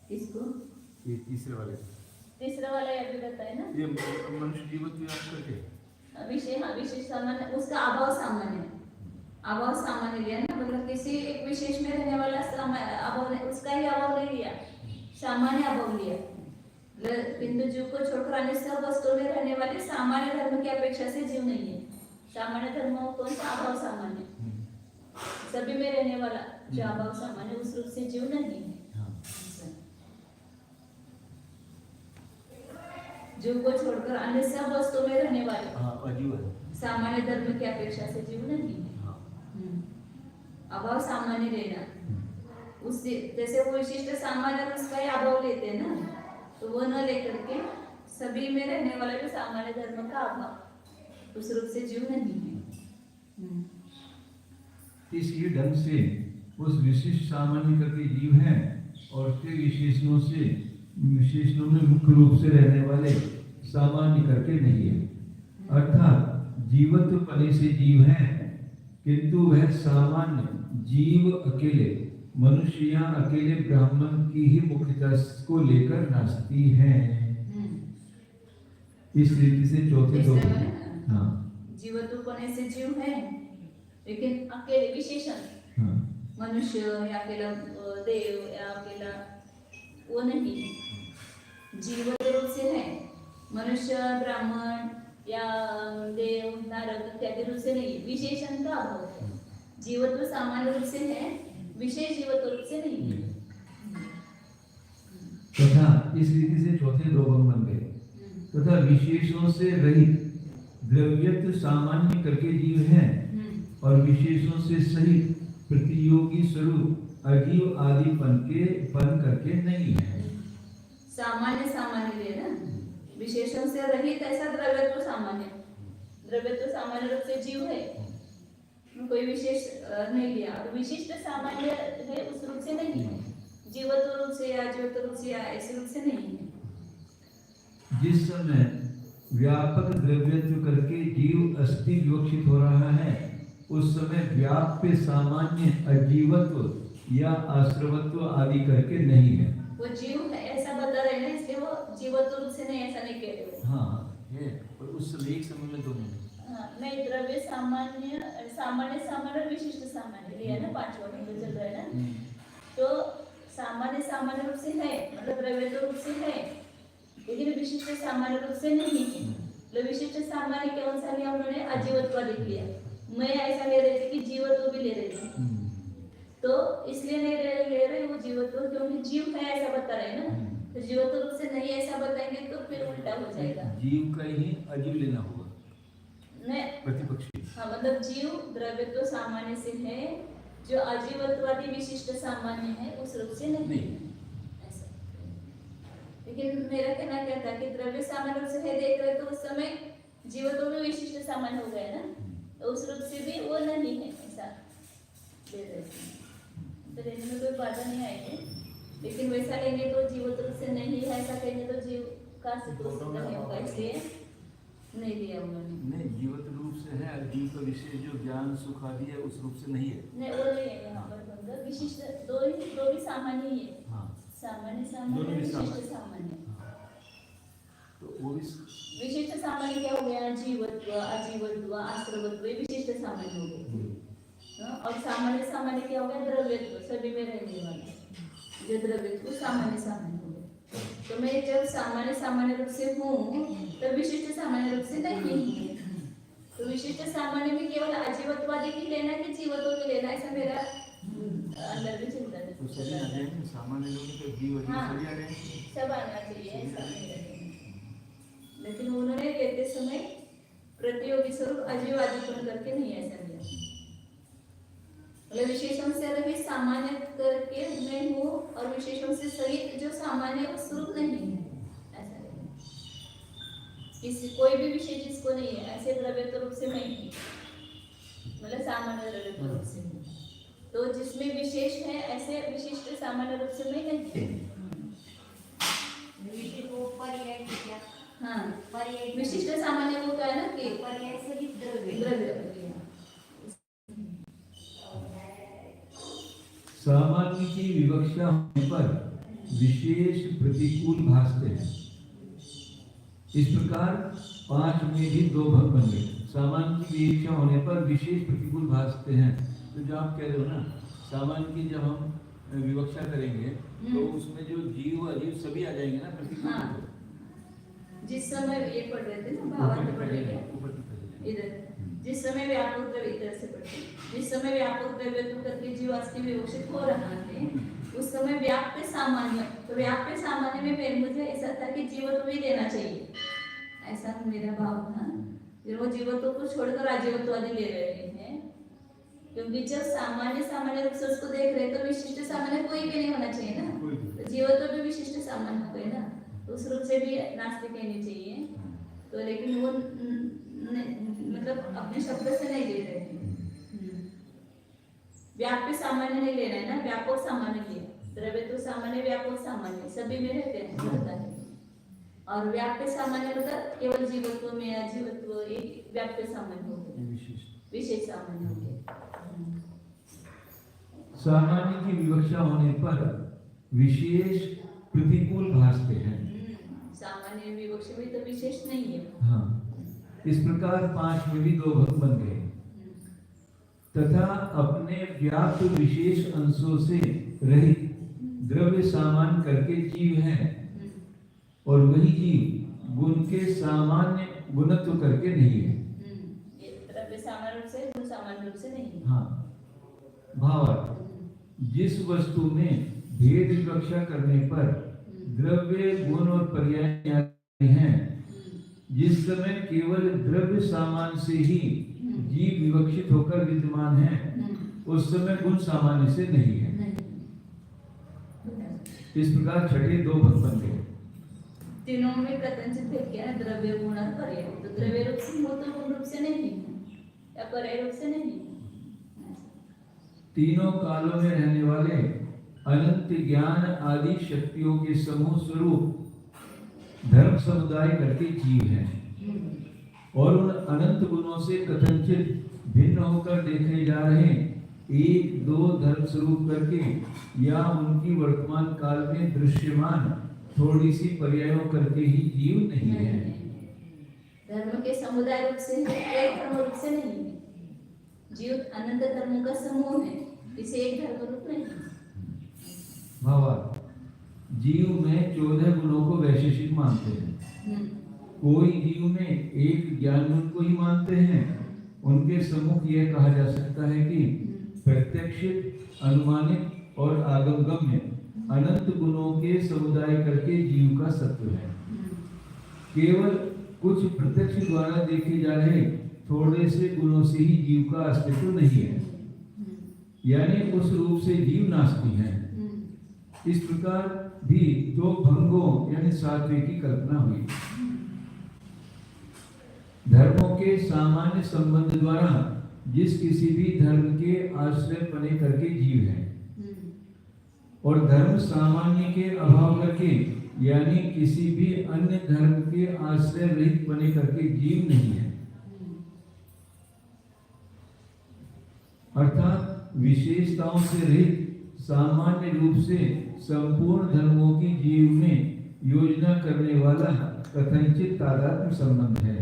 किसको? ये तीसरा वाला याद रहता है ना, ये मनुष्य जीवत्व याद करके विशेष सामान्य, उसका अभाव सामान्य, अभाव सामान्य लिया ना, मतलब किसी एक विशेष में रहने वाला अभाव, उसका ही अभाव नहीं लिया, सामान्य अभाव लिया। किंतु जीव को छोड़कर अन्य सब वस्तुओं में रहने वाले सामान्य धर्म की अपेक्षा से जीव नहीं है। सामान्य धर्म कौन सा? अभाव सामान्य, सभी में रहने वाला जो अभाव सामान्य, उस रूप से जीव नहीं है। जीव को छोड़कर अन्य सब वस्तुओं में रहने वाले सामान्य धर्म की अपेक्षा से जीव नहीं है। अभाव सामान्य लेना, उससे जैसे वो विशिष्ट सामान्य उसका ही अभाव लेते हैं ना, तो वो न लेकर के सभी में रहने वाला जो सामान्य धर्म का अभाव, उस रूप से जीव नहीं है। इसी ढंग से उस विशिष्ट सामान्य करके जीव हैं और उसके विशेषणों में मुख्य रूप से रहने वाले सामान्य करके नहीं है। अर्थात जीवत्व पने से जीव हैं, किंतु वह सामान्य जीव अकेले मनुष्य या अकेले ब्राह्मण की ही मुख्यता को लेकर नाचती हैं। इस रीति से चौथे दो जीवत्व पने से जीव है, लेकिन अकेले विशेषण मनुष्य या अकेला देव या अकेला वो नहीं, जीवत रूप से है। मनुष्य ब्राह्मण या देव नारद इत्यादि रूप से नहीं, विशेषण का अभाव है। जीवत्व सामान्य रूप से है, विशेष जीवत्व रूप से नहीं है। तथा इस रीति से चौथे दो भंग बन गए। तथा विशेषों से रहित द्रव्यत्व सामान्य करके जीव हैं और विशेषों से सहित प्रतियोगी स्वरूप अजीव आदि पन करके नहीं है। सामान्य सामान्य ले ना, विशेषण से रहित ऐसा द्रव्यत्व सामान्य, द्रव्यत्व सामान्य रूप से जीव है, कोई विशेष नहीं लिया। और विशिष्ट सामान्य है उस रूप से नहीं है, जीवत्व रूप से या जीवत्व रूप से या ऐसे रूप से नहीं है। जिस समय व्यापक द्रव्यत्व करके जीव अस्थि विवक्षित हो रहा है, उस समय व्याप्य सामान्य अजीवत्व या आश्रवत्व आदि करके नहीं है। वो जीव है ऐसा बता रहे हैं, इसलिए वो जीवत्व रूप से नहीं, ऐसा नहीं कह रहे। हाँ है, और उस समय एक समय में दोनों नहीं, द्रव्य सामान्य सामान्य सामान्य और विशिष्ट सामान्य लिया ना, 5वां बिंदु चल रहा है ना। तो सामान्य सामान्य रूप से है, मतलब द्रव्य तो रूप से है, लेकिन विशिष्ट सामान्य रूप से नहीं है। तो विशिष्ट सामान्य कौन सा लिया उन्होंने? अजीवत्व लिख लिया। मैं ऐसा ले रही थी कि जीवत्व भी ले रही थी, तो इसलिए नहीं ले रहे वो जीवत्व, क्योंकि जीव है ऐसा बता रहे हैं ना। तो जीवत्व रूप से नहीं ऐसा बताएंगे तो फिर उल्टा हो जाएगा, जीव का ही अजीव लेना होगा नहीं प्रतिपक्षी। हाँ, मतलब जीव द्रव्यत्व सामान्य से है, जो अजीवत्वादी विशिष्ट सामान्य है उस रूप से नहीं ऐसा। लेकिन मेरा कहना क्या था कि द्रव्य सामान्य रूप से है देख रहे, तो उस समय जीवत्व में विशिष्ट सामान्य हो गया ना, तो उस रूप से भी वो नहीं है ऐसा ले रहे थे। तो लेने में कोई बाधा नहीं आएगी, लेकिन वैसा लेंगे तो जीवत्व रूप से नहीं है ऐसा कहेंगे तो जीव प्रकार से तो सिद्ध नहीं होगा, इसलिए नहीं दिया उन्होंने। नहीं, जीवित रूप से है, जीव का विशेष जो ज्ञान सुख आदि है उस रूप से नहीं है। नहीं, वो नहीं है यहाँ पर मतलब विशिष्ट दो भी सामान्य ही है। हाँ, सामान्य दोनों सामान्य भी विशिष्ट सामान्य। सामान्य। तो वो भी विशिष्ट सामान्य क्या हो गया? जीवत्व, अजीवत्व, आश्रवत्व, ये विशिष्ट सामान्य हो गए। और सामान्य सामान्य क्या हो गया? द्रव्यत्व, सभी में रहने वाला जो द्रव्यत्व सामान्य सामान्य हो गया। तो मैं जब सामान्य सामान्य रूप से हूँ तो विशिष्ट सामान्य रूप से नहीं हूँ। तो विशिष्ट सामान्य में केवल अजीवत्वादी की लेना कि जीवत्व की लेना, ऐसा मेरा अंदर भी चिंतन है। तो सभी आ जाएंगे, सामान्य लोगों के जीव अजीव हाँ, सभी आ जाएंगे। सब आना चाहिए, ऐसा नहीं रहेगा। लेकिन उन्होंने लेते समय प्रतियोगी स्वरूप अजीवादीपन करके नहीं ऐसा लिया। मतलब विशेषण से रहित सामान्य करके मैं हूँ और विशेषण से सहित जो सामान्य है वो स्वरूप नहीं है, ऐसा नहीं। किसी कोई भी विशेष जिसको नहीं है, ऐसे द्रव्य रूप से मैं ही, मतलब सामान्य द्रव्य रूप से। तो जिसमें विशेष है ऐसे विशिष्ट सामान्य रूप से मैं नहीं। हाँ, विशिष्ट सामान्य वो क्या है ना कि द्रव्य। सामान्य की विवक्षा होने पर विशेष प्रतिकूल भासते हैं। इस प्रकार 5 में भी 2 भग बन गए। सामान्य की विवक्षा होने पर विशेष प्रतिकूल भासते हैं। तो जो आप कह रहे हो ना, सामान्य की जब हम विवक्षा करेंगे तो उसमें जो जीव अजीव सभी आ जाएंगे ना प्रतिकूल। हाँ। जिस समय ये पढ़ रहे थे ना, भावार्थ पढ़ रहे थे इधर, जिस समय व्यापक द्रव्य इधर से पढ़ते, जिस समय व्यापक द्रव्य तो करके जीवास की विवक्षित हो रहा है, उस समय व्याप्य सामान्य। तो व्याप्य सामान्य में मुझे ऐसा था कि जीवत्व ही देना चाहिए, ऐसा मेरा भाव था। फिर वो जीवत्व को छोड़कर अजीवत्व आदि ले रहे हैं, क्योंकि जब सामान्य सामान्य रूप से उसको देख रहे तो विशिष्ट सामान्य कोई भी नहीं होना चाहिए ना, तो जीवत्व भी विशिष्ट सामान्य हो गए ना, तो उस रूप से भी नास्तिक कहनी चाहिए। तो लेकिन वो मतलब अपने शब्द से नहीं ले रहे हैं। व्याप्य सामान्य नहीं लेना है ना, व्यापक सामान्य लिया। द्रव्य तो सामान्य, व्यापक सामान्य सभी में रहते हैं, होता है। और व्याप्य सामान्य मतलब केवल जीवत्व में अजीवत्व एक व्याप्य सामान्य हो गया, विशेष सामान्य हो गया। सामान्य की विवक्षा होने पर विशेष प्रतिकूल भासते हैं। सामान्य विवक्षा में तो विशेष नहीं है। हाँ, इस प्रकार 5 में भी 2 भग बन गए। तथा अपने व्याप्त विशेष अंशों से रहित द्रव्य सामान्य करके जीव हैं, और वही जीव गुण के सामान्य गुणत्व करके नहीं है। द्रव्य सामान्य रूप से, गुण सामान्य रूप से नहीं। हाँ, भावार्थ, जिस वस्तु में भेद विवक्षा करने पर द्रव्य गुण और पर्याय हैं, जिस समय केवल द्रव्य सामान्य से ही जीव विवक्षित होकर विद्यमान है, उस समय गुण सामान्य से नहीं है। इस प्रकार 6 2 भग बन गए। तीनों में कथनचित भेद क्या है? द्रव्य गुण और पर्याय। तो द्रव्य रूप से हो तो गुण रूप से नहीं या पर्याय रूप से नहीं। तीनों कालों में रहने वाले अनंत ज्ञान आदि शक्तियों के समूह स्वरूप धर्म समुदाय करके जीव हैं, और उन अनंत गुणों से कथनचित भिन्न होकर देखे जा रहे 1-2 धर्म स्वरूप करके या उनकी वर्तमान काल में दृश्यमान थोड़ी सी पर्यायों करके ही जीव नहीं है। धर्म के समुदाय रूप से है, एक धर्म रूप से नहीं है। जीव अनंत धर्मों का समूह है, इसे एक धर्म रूप नहीं है। भावार्थ, जीव में 14 गुणों को वैशेषिक मानते हैं। कोई जीव में एक ज्ञान गुण को ही मानते हैं। उनके सम्मुख यह कहा जा सकता है कि प्रत्यक्षित, अनुमानित और आगमगम्य अनंत गुणों के समुदाय करके जीव का सत्व है। केवल कुछ प्रत्यक्ष द्वारा देखे जा रहे थोड़े से गुणों से ही जीव का अस्तित्व नहीं है, यानी उस रूप से जीव नास्ती है। इस प्रकार भी 2 भंगों यानी 7वें की कल्पना हुई। धर्मों के सामान्य संबंध द्वारा जिस किसी भी धर्म के आश्रय बने करके जीव है, और धर्म सामान्य के अभाव करके यानी किसी भी अन्य धर्म के आश्रय रहित बने करके जीव नहीं है। अर्थात विशेषताओं से रहित सामान्य रूप से संपूर्ण धर्मों की जीव में योजना करने वाला कथनचित तादात्म्य संबंध है।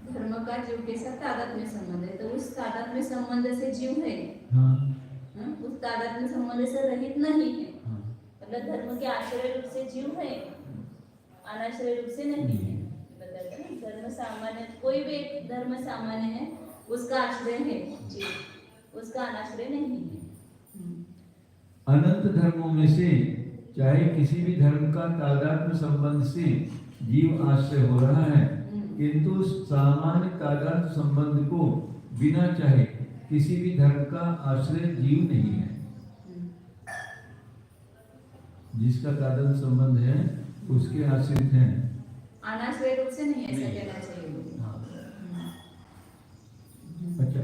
धर्म का जीव के साथ तादात्म्य संबंध है, तो उस तादात्म्य संबंध से जीव है। हाँ। उस तादात्म्य संबंध से रहित नहीं है। हाँ। मतलब धर्म के आश्रय रूप से जीव है, अनाश्रय रूप से नहीं है। बताते हैं धर्म सामान्य, कोई भी एक धर्म सामान्य है, उसका आश्रय है जीव, उसका अनाश्रय नहीं है। अनंत धर्मों में से चाहे किसी भी धर्म का तादात्म्य संबंध से जीव आश्रय हो रहा है, किंतु सामान्य तादात्म्य संबंध को बिना चाहे किसी भी धर्म का आश्रय जीव नहीं है। जिसका तादात्म्य संबंध है उसके आश्रित हैं, अनाश्रय रूप से नहीं, ऐसा कहना चाहिए। अच्छा,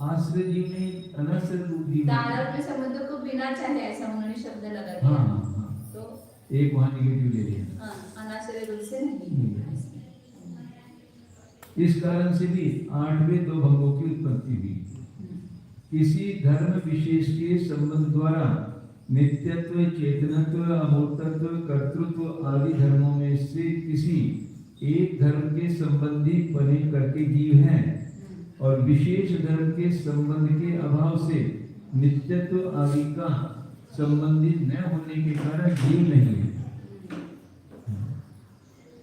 आश्रय जीव नहीं, अनाश्रय रूप जीव। तादात्म्य संबंध को बिना चाहे ऐसा उन्होंने शब्द लगा दिया। हाँ, हाँ, हाँ। तो एक वहां निगेटिव ले लिया। अनाश्रय रूप से नहीं। इस कारण से भी 8वें दो भंगों की उत्पत्ति हुई। किसी धर्म विशेष के संबंध द्वारा नित्यत्व, चेतनत्व, अमूर्तत्व, कर्तृत्व आदि धर्मों में से किसी एक धर्म के संबंधी बने करके जीव हैं, और विशेष धर्म के संबंध के अभाव से नित्यत्व आदि का संबंधित न होने के कारण जीव नहीं है।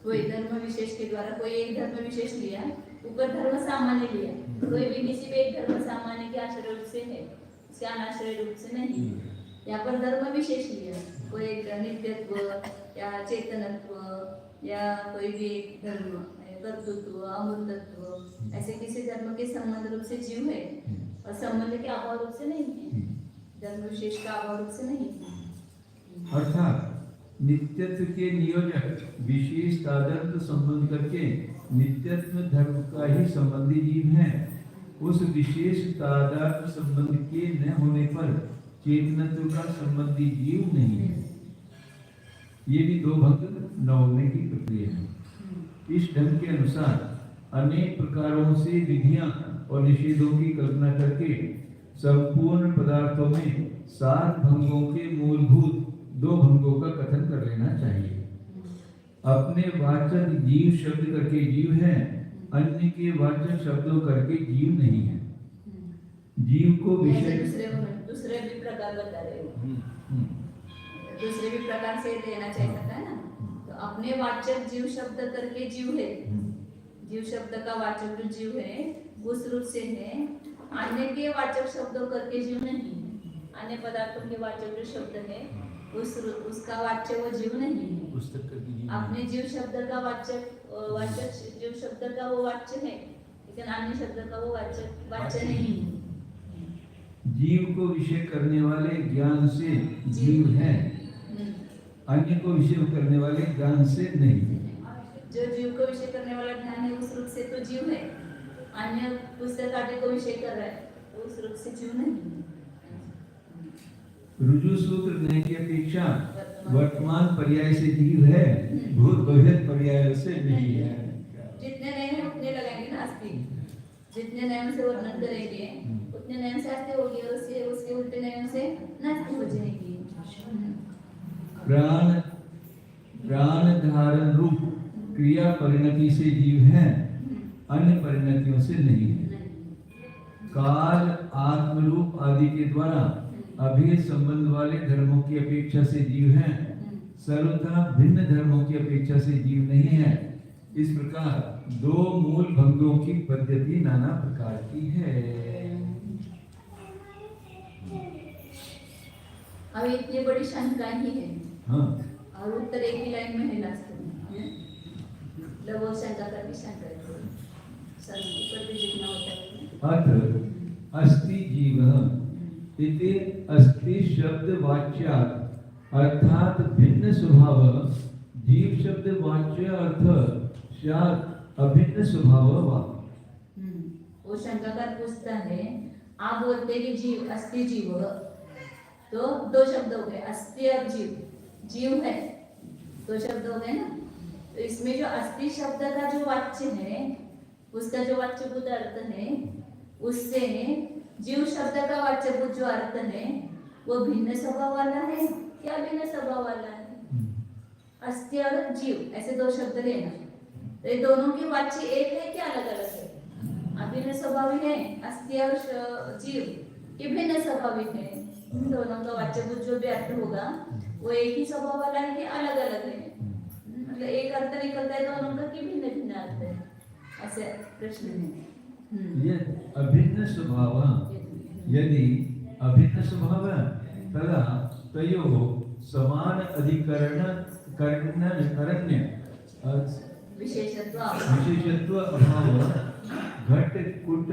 कोई धर्म विशेष के द्वारा कोई एक धर्म विशेष लिया, ऊपर धर्म सामान्य लिया, कोई भी किसी भी एक धर्म सामान्य के आश्रय रूप से है, उसके अनाश्रय रूप से नहीं। यहाँ पर धर्म विशेष लिया, कोई एक नित्यत्व या चेतनत्व या कोई भी एक धर्म, कर्तृत्व, अमूर्तत्व, ऐसे किसी धर्म के संबंध रूप से जीव है, और संबंध के अभाव रूप से नहीं है, धर्म विशेष का अभाव रूप से नहीं है। अर्थात नित्यत्व के नियोजक विशेष तादात्म्य संबंध करके नित्यत्व धर्म का ही संबंधी जीव है। उस विशेष तादात्म्य संबंध के न होने पर चेतनत्व का संबंधी जीव नहीं है। ये भी दो भंग न होने की प्रक्रिया है। इस ढंग के अनुसार अनेक प्रकारों से विधियां और निषेधों की कल्पना करके संपूर्ण पदार्थों में 7 भंगों के मूलभूत 2 भंगों का कथन कर लेना चाहिए। अपने वाचक जीव शब्द करके जीव है, अन्य के वाचक शब्दों करके जीव नहीं है। जीव को विषय दूसरे भी प्रकार बता रहे हो, दूसरे भी प्रकार से लेना चाहिए था ना। तो अपने वाचक जीव शब्द करके जीव है, जीव शब्द का वाचक जो जीव है उस रूप से है, अन्य के वाचक शब्दों करके जीव नहीं है। अन्य पदार्थों के वाचक जो शब्द है उसका वाच्य वो जीव नहीं है। अपने जीव शब्द का वाचक जीव शब्द का वो वाच्य है, लेकिन अन्य शब्द का वो वाच्य नहीं है। जीव को विषय करने वाले ज्ञान से जीव है, अन्य को विषय करने वाले ज्ञान से नहीं। जो जीव को विषय करने वाला ज्ञान है उस रूप से तो जीव है, अन्य पुस्तक आदि को विषय कर रहा है तो उस रूप से जीव नहीं है। रुजु सूत्र नहीं की अपेक्षा वर्तमान पर्याय से जीव है, भूत भविष्य पर्याय से नहीं है। जितने नए हैं उतने लगाएंगे ना आस्ति, जितने नए से वर्णन करेंगे उतने नए से आस्ति होगी, उसके उल्टे नए से नास्ति हो जाएगी। प्राण धारण रूप क्रिया परिणति से जीव है, अन्य परिणतियों से नहीं है। काल आत्म रूप आदि के द्वारा अभेद संबंध वाले धर्मों की अपेक्षा से जीव है, सर्वथा भिन्न धर्मों की अपेक्षा से जीव नहीं है। इस प्रकार 2 मूल भंगों की पद्धति नाना प्रकार की है। अब इतनी बड़ी शंका ही है, हाँ, और उत्तर एक ही लाइन में है लास्ट में। वो शंका करके शंका पर भी जितना होता है। अत्र अस्ति जीवः इति अस्ति शब्द वाच्यात् अर्थात भिन्न स्वभाव, जीव शब्द वाच्य अर्थ स्यात् अभिन्न स्वभाव वा। वो शंकाकार पूछता है, आप बोलते कि जीव अस्ति जीव, तो दो शब्द हो गए, अस्थि और जीव। जीव है, दो शब्द हो गए ना। तो इसमें जो अस्थि शब्द का जो वाच्य है, उसका जो वाच्यभूत अर्थ है, उससे जीव शब्द का वाच्यभूत जो अर्थ है वो भिन्न स्वभाव वाला है क्या भिन्न स्वभाव वाला है? अस्थि और जीव ऐसे दो शब्द लेना। तो ये दोनों की वाच्य एक है क्या अलग अलग है? अभिन्न स्वभावी है अस्थि और जीव, ये भिन्न स्वभाविक है। दोनों का वाच्यभूत जो भी अर्थ होगा वो एक ही स्वभाव वाला है कि अलग अलग है? मतलब एक अर्थ निकलता है दोनों का कि भिन्न भिन्न अर्थ है, ऐसे प्रश्न है। ये अभिन्न स्वभाव, यदि अभिन्न स्वभाव तदा तयोः समान अधिकरण करण्य विशेषत्व अभाव घट कुट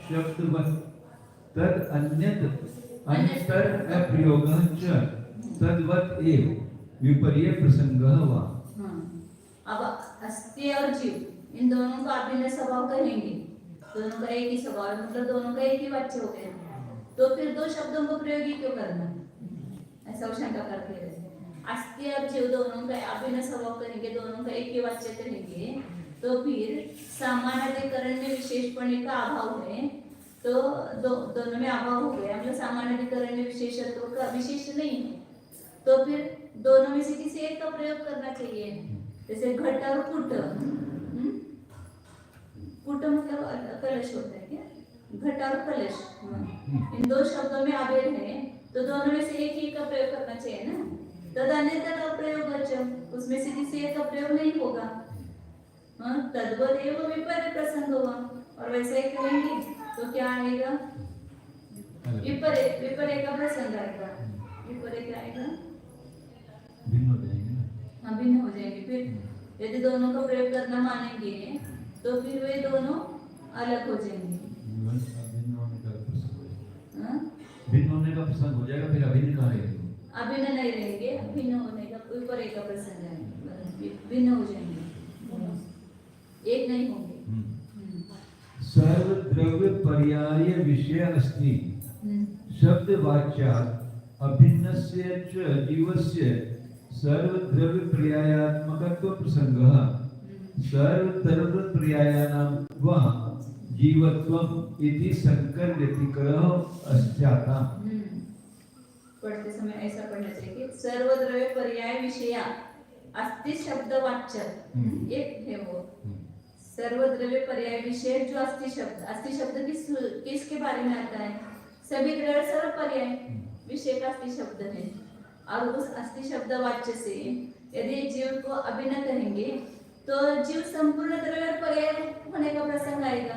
शब्दवत् तद अन्यत अंतर अप्रयोगः च तद्वत् एव विपर्य प्रसंगः वा। अब अस्थि और जीव इन दोनों का अभिन्न स्वभाव कहेंगे, दोनों का एक ही स्वभाव, मतलब दोनों का एक ही वाच्य हो गया, तो फिर दो शब्दों को प्रयोगी क्यों करना? ऐसा शंका करते हैं। अस्थि और जीव दोनों का अभिन्न स्वभाव करेंगे, दोनों का एक ही वाच्य करेंगे, तो फिर सामान्यीकरण में विशेषपणे का अभाव है, तो दोनों में अभाव हो गया, मतलब सामान्यीकरण में विशेषत्व का विशेष नहीं है, तो फिर दोनों में से किसी एक का प्रयोग करना चाहिए। जैसे घट और कुट, कुट मतलब कलश होता है क्या? घट और कलश, इन दो शब्दों में अभेद है, तो दोनों में से एक ही का प्रयोग करना चाहिए ना। तदन्यथा का प्रयोग अच्छा, उसमें से किसी एक का प्रयोग नहीं होगा, तद्वत् एव विपर्य प्रसंग हुआ। और वैसे ही करेंगे तो क्या आएगा? विपर्य का प्रसंग आएगा। विपर्य क्या आएगा? भिन्न हो जाएंगे ना। हाँ, भिन्न हो जाएंगे। फिर यदि दोनों का प्रयोग करना मानेंगे तो फिर वे दोनों अलग हो जाएंगे। भिन्न होने का प्रसंग हो जाएगा। हाँ? भिन्न होने का प्रसंग हो जाएगा, फिर अभिन्न कहाँ रहेगा? अभिन्न नहीं रहेंगे, भिन्न होने का विपर्य का प्रसंग आएगा, भिन्न हो जाएंगे, एक नहीं होंगे। सर्व द्रव्य पर्याय विषय अस्ति शब्द वाच्यात् अभिन्नस्य च जीवस्य सर्व द्रव्य पर्यायात्मकत्व प्रसंगः सर्व द्रव्य पर्यायानां वा जीवत्वम् इति संकर व्यतिकरः अस्त्याता। पढ़ते समय ऐसा पढ़ना चाहिए, सर्वद्रव्य पर्याय विषया अस्ति शब्द वाच्य, एक है वो सर्वद्रव्य पर्याय विषय जो अस्ति शब्द किसके बारे में आता है? सभी द्रव्य सर्व पर्याय विषय का अस्ति शब्द है। और उस अस्ति शब्द वाच्य से यदि जीव को अभिन्न करेंगे तो जीव संपूर्ण द्रव्य पर्याय होने का प्रसंग आएगा।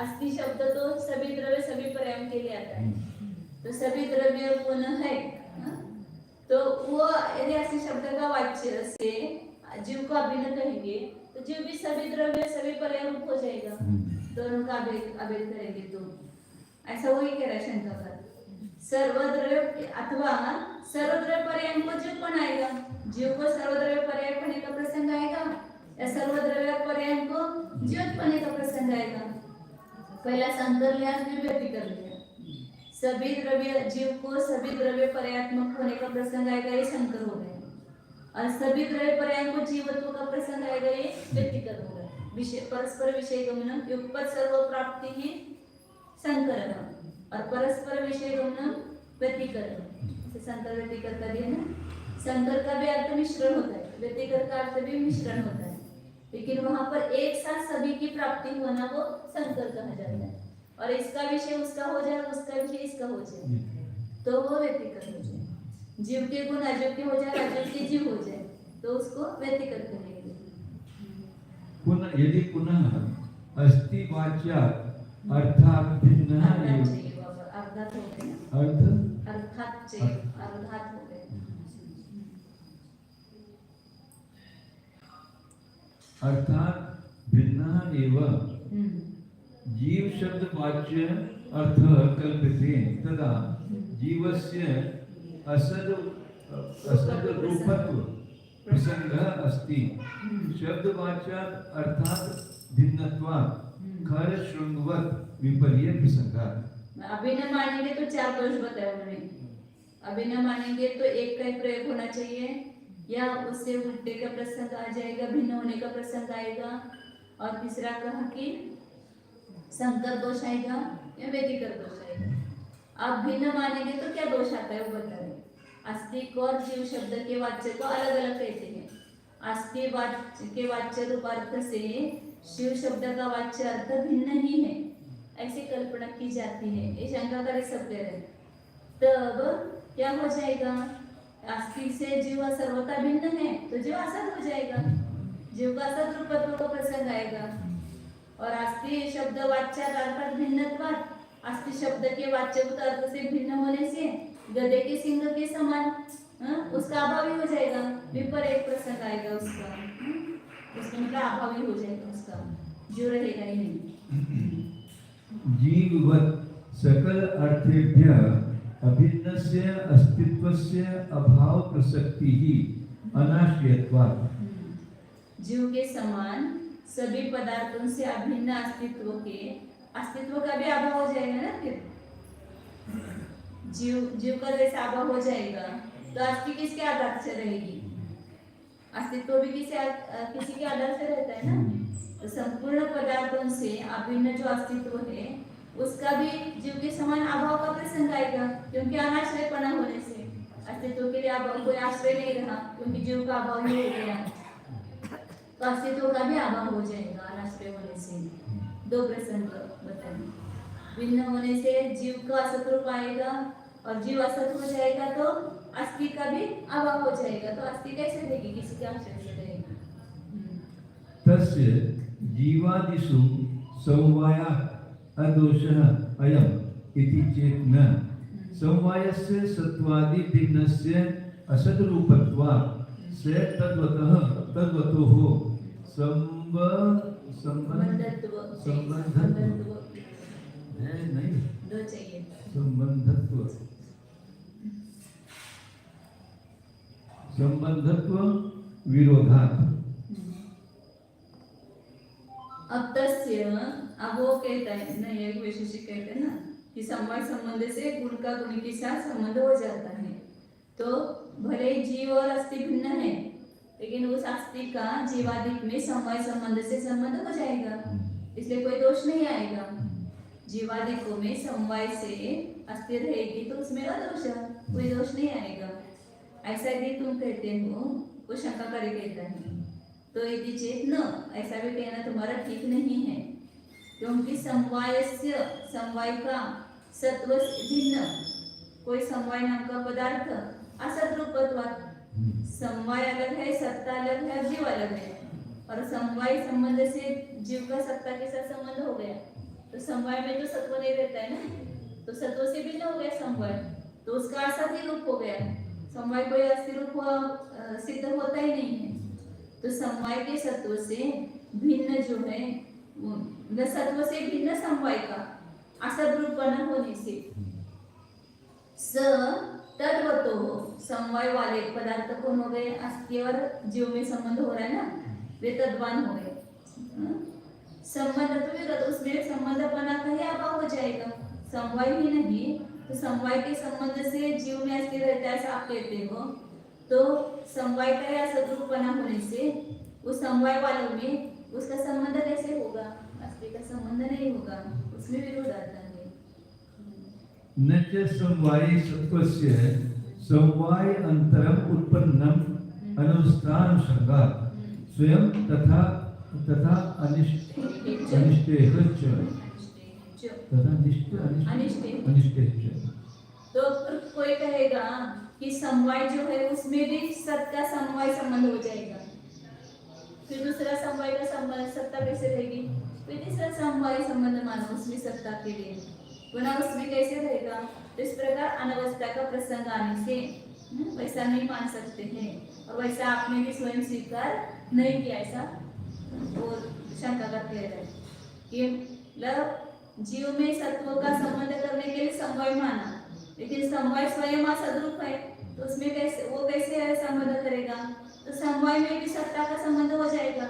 अस्ति शब्द तो सभी द्रव्य सभी पर्याय के लिए आता है, तो सभी द्रव्य पुनः है, तो वो यदि अस्ति शब्द का वाच्य से जीव को अभिन्न कहेंगे तो जीव भी सभी द्रव्य सभी पर्याय रूप हो जाएगा, दोनों का अभेद करेंगे तो ऐसा वही कह रहा है शंकर। सर्वद्रव्य अथवा सर्वद्रव्य पर्याय को जीव पण आएगा, जीव को सर्वद्रव्य पर्याय पने का प्रसंग आएगा या सर्वद्रव्य पर्याय को जीव पने का प्रसंग आएगा। पहला संकर लिया, फिर व्यक्ति कर लिया। सभी द्रव्य जीव को सभी द्रव्य पर्यात्मक होने का प्रसंग आएगा, ये संकर हो गया, और सभी द्रव्य पर्याय को जीवत्व का प्रसंग आएगा, ये व्यक्तिगत होगा। विषय परस्पर विषय गमनम युगपत सर्व प्राप्ति ही संकरण और परस्पर विषय गमनम व्यतिकरण, संकर व्यतिकर का दिया ना। संकर का भी अर्थ मिश्रण होता है, व्यतिकर का अर्थ भी मिश्रण होता है, लेकिन वहां पर एक साथ सभी की प्राप्ति होना वो संकर कहा जाता है। और इसका विषय उसका हो जाए, उसका विषय इसका हो जाए, तो वो व्यतिकर हो जाए। जीव के गुण अजीव के हो जाए, अजीव के जीव हो जाए, तो उसको व्यतिकर कहेंगे। पुनः यदि पुनः अस्ति वाच्यात् अर्थात भिन्न है, अर्थात हो गए, अर्थात से अर्थात हो गए, अर्थात भिन्न एव जीव शब्द वाच्य अर्थ कल्पते तदा जीवस्य असद रूपत्व प्रसंगः अस्ति शब्द वाच्यात् अर्थात भिन्नत्वात् खर शृंगवत् विपर्य प्रसंगात्। अभिन्न मानेंगे तो चार दोष बताए उन्होंने, अभी न मानेंगे तो एक का ही प्रयोग होना चाहिए, या उससे उल्टे का प्रसंग आ जाएगा, भिन्न होने का प्रसंग आएगा। और तीसरा कहा कि संकर दोष आएगा या व्यतिकर दोष आएगा। आप भिन्न मानेंगे तो क्या दोष आता है वो बता रहे। आस्तिक और जीव शब्द के वाच्य को अलग अलग कहते हैं। आस्तिक वाच्य के वाच्य रूपार्थ से शिव शब्द का वाच्य अर्थ भिन्न ही है, ऐसी कल्पना की जाती है। ये शंका कर सकते हैं। तब क्या हो जाएगा, आस्तिक से जीव सर्वथा भिन्न है तो जीव असत हो जाएगा, जीव का असत रूपत्व का प्रसंग आएगा। और आस्तिक शब्द वाच्य अर्थात भिन्नत्वात्, आस्तिक शब्द के वाच्य अर्थ से भिन्न होने से गधे के सिंह के समान उसका अभाव ही हो जाएगा, विपरीत प्रसंग आएगा उसका, उसका मतलब अभाव ही हो जाएगा, उसका जो रहेगा ही नहीं। जीववत् सकल अर्थेभ्य अभिन्नस्य अस्तित्वस्य अभाव प्रसक्ति ही अनाश्रयत्वात्। जीव के समान सभी पदार्थों से अभिन्न अस्तित्व का भी अभाव हो जाएगा ना। फिर जीव का जैसे अभाव हो जाएगा तो अस्थि किसके आधार से रहेगी, अस्तित्व भी किसी के आधार से रहता है ना। तो संपूर्ण पदार्थों से अभिन्न जो अस्तित्व है उसका भी जीव के समान अभाव का प्रसंग आएगा, क्योंकि अनाश्रयपना होने से अस्तित्व के लिए अभाव कोई आश्रय नहीं रहा, क्योंकि जीव का अभाव ही हो गया, तो अस्तित्व का भी अभाव हो जाएगा अनाश्रय होने से। दो प्रसंग बताएं। भिन्न होने से जीव का असत रूप आएगा, और जीव असत हो जाएगा तो अस्थि का भी अभाव हो जाएगा, तो अस्थि कैसे रहेगी, किसी के आश्रय से रहेगी। तस्य जीवादिषु समवाया अदोषः अयम् इति चेत् न समवायस्य सत्वादि भिन्नस्य असद्रूपत्वात् स तद्वतोः संबंधत्व विरोधात्। अब तस्य, अब वो कहता है ना, एक विशेषिक कहते हैं ना कि समवाय संबंध से गुण का गुण के साथ संबंध हो जाता है। तो भले ही जीव और अस्थि भिन्न है, लेकिन उस अस्थि का जीवादिक में समवाय संबंध से संबंध हो जाएगा, इसलिए कोई दोष नहीं आएगा। जीवादिकों में समवाय से अस्थि रहेगी तो उसमें अदोष, कोई दोष नहीं आएगा। ऐसा यदि तुम कहते हो, वो शंका करे कहता है, तो यदि चेत न, ऐसा भी कहना तुम्हारा ठीक नहीं है, क्योंकि समवाय का सत्व भिन्न, कोई समवाय नाम का पदार्थ असत रूपत्वात्, समवाय अलग है, सत्ता अलग है, जीव अलग है। और समवाय संबंध से जीव का सत्ता के साथ संबंध हो गया, तो समवाय में तो सत्व नहीं रहता है ना, तो सत्व से भिन्न हो गया समवाय, तो उसका असत ही रूप हो गया। समवाय कोई अस्थिर रूप सिद्ध होता ही नहीं है। तो समवाय के सत्व से भिन्न जो है, सत्व से भिन्न समवाय का असद रूपना होने से स तद्वतो, समवाय वाले पदार्थ कौन हो गए, अस्थि और जीव में संबंध हो रहा है ना, वे तद्वान हो गए। संबंध तो विरोध, उसमें संबंधपना का ही अभाव हो जाएगा, समवाय ही नहीं। तो समवाय के संबंध से जीव में अस्थिर रहता है, ऐसा आप कहते हो, तो समवाय का या सद्रूपना होने से उस समवाय वालों में उसका संबंध कैसे होगा, अस्थि का संबंध नहीं होगा, उसमें विरोध आता है। न च समवाये सत्वस्य समवाय अंतरम उत्पन्नम अनवस्थानुसंगात् स्वयं तथा अनिष्टे। तो कोई कहेगा कि समवाय जो है उसमें भी सत का समवाय संबंध हो जाएगा, फिर दूसरा समवाय का संबंध सत्ता कैसे रहेगी, फिर तीसरा समवाय संबंध मानो उसमें सत्ता के लिए, वरना उसमें कैसे रहेगा। तो इस प्रकार अनवस्था का प्रसंग आने से वैसा नहीं मान सकते हैं, और वैसा आपने भी स्वयं स्वीकार नहीं किया, ऐसा वो शंका का कह रहे कि जीव में सत्व का संबंध करने के लिए समवाय माना, लेकिन समवाय स्वयं असद्रूप है, तो उसमें कैसे वो कैसे संबंध करेगा, तो समवाय में भी सत्ता का संबंध हो जाएगा,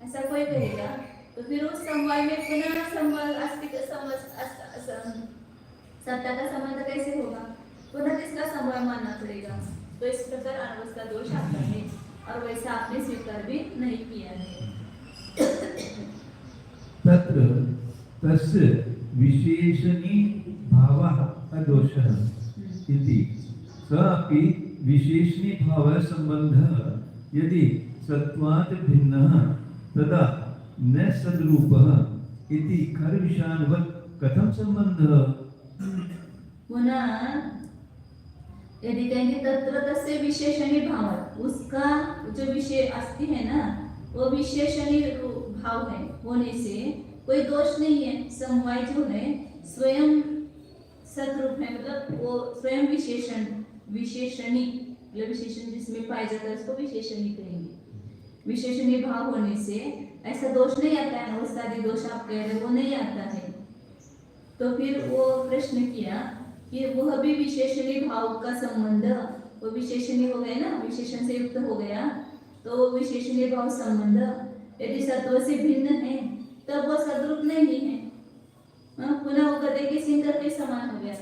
ऐसा कोई कहेगा। तो फिर उस समवाय में पुनः संबंध अस्थि का सत्ता का संबंध कैसे होगा, पुनः इसका समवाय मानना पड़ेगा। तो इस प्रकार अनवस्था दोष आता है और वैसा आपने स्वीकार भी नहीं किया है। तत्र तस्य विशेषणी भावः अदोषः इति स अपि विशेषणी भाव संबंधः यदि सत्वात् भिन्नः तदा न सद्रूपः इति खरविषाणवत् कथं संबंधः। पुनः यदि कहेंगे तत्र तस्य विशेषणी भाव, उसका जो विषय अस्ति है ना वो विशेषणी भाव है होने से कोई दोष नहीं है। समवाय जो है स्वयं सद्रूप है, मतलब वो स्वयं विशेषणी मतलब विशेषण जिसमें पाया जाता है उसको विशेषणी कहेंगे। विशेषणी भाव होने से ऐसा दोष नहीं आता है, अवस्थादि दोष आप कह रहे वो नहीं आता है। तो फिर वो प्रश्न किया कि वह भी विशेषणी भाव का संबंध, वो विशेषणी हो गया ना, विशेषण से युक्त हो गया, तो वो विशेषणी भाव संबंध यदि सत्व से भिन्न है तब वो सद्रूप नहीं है। पुनः वो गधे के सिंह के समान हो गया,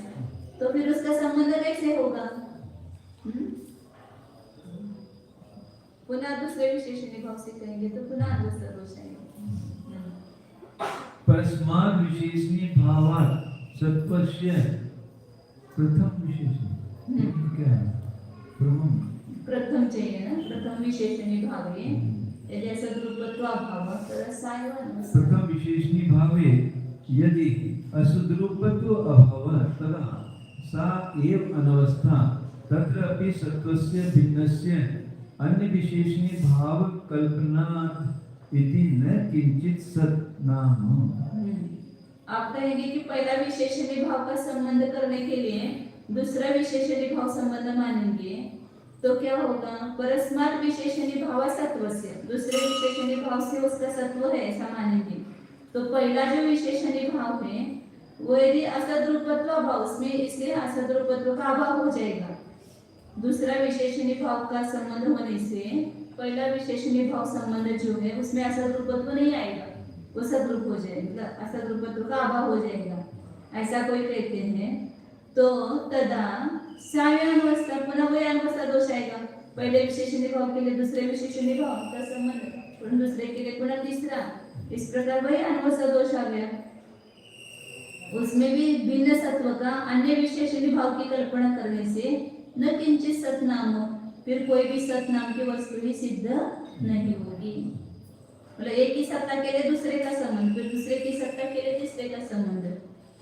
तो फिर उसका संबंध कैसे होगा। पुनः दूसरे विशेषणी भाव से कहेंगे तो पुनः अवस्था दोष आएगा। परस्मात् विशेषणी भावात् सत्वस्य प्रथम विशेषण क्या है। प्रथम चाहिए ना, प्रथम विशेषणी भाव है। यदि ऐसा द्रुपत्व अभाव तर सायवन प्रथम विशेषणी भावे यदि असद्रूपत्व अभाव तदा सा एव अनवस्था तत्र अपि सत्वस्य भिन्नस्य अन्य विशेषणी भाव कल्पनात् इति न किंचित सत् नाम। आप कहेंगे कि पहला विशेषणी भाव का संबंध करने के लिए दूसरा विशेषणी भाव संबंध मानेंगे तो क्या होगा। परस्मात् विशेषणी भाव सत्वस्य, दूसरे विशेषणी भाव से उसका सत्व है ऐसा मानेंगे। तो पहला जो विशेषणी भाव है वो यदि असद्रूपत्व अभाव, उसमें इसलिए असद्रूपत्व का अभाव हो जाएगा। दूसरा विशेषणी भाव का संबंध होने से पहला विशेषणी भाव संबंध जो है उसमें असद्रूपत्व नहीं आएगा, वो सद्रूप हो जाएगा, मतलब असद्रूपत्व का अभाव हो जाएगा, ऐसा कोई कहते हैं। तो तदा साव्यावस्था, पुनः वही अनवस्था दोष आएगा। पहले विशेषणी भाव के लिए दूसरे विशेषणी भाव का संबंध, पुनः दूसरे के लिए पुनः तीसरा, इस प्रकार वही अनवस्था दोष आ गया। उसमें भी भिन्न सत्व का अन्य विशेषणी भाव की कल्पना करने से न किंचित सतनाम, फिर कोई भी सतनाम की वस्तु ही सिद्ध नहीं होगी। मतलब एक ही सत्ता के लिए दूसरे का संबंध, फिर दूसरे की सत्ता के लिए तीसरे का संबंध,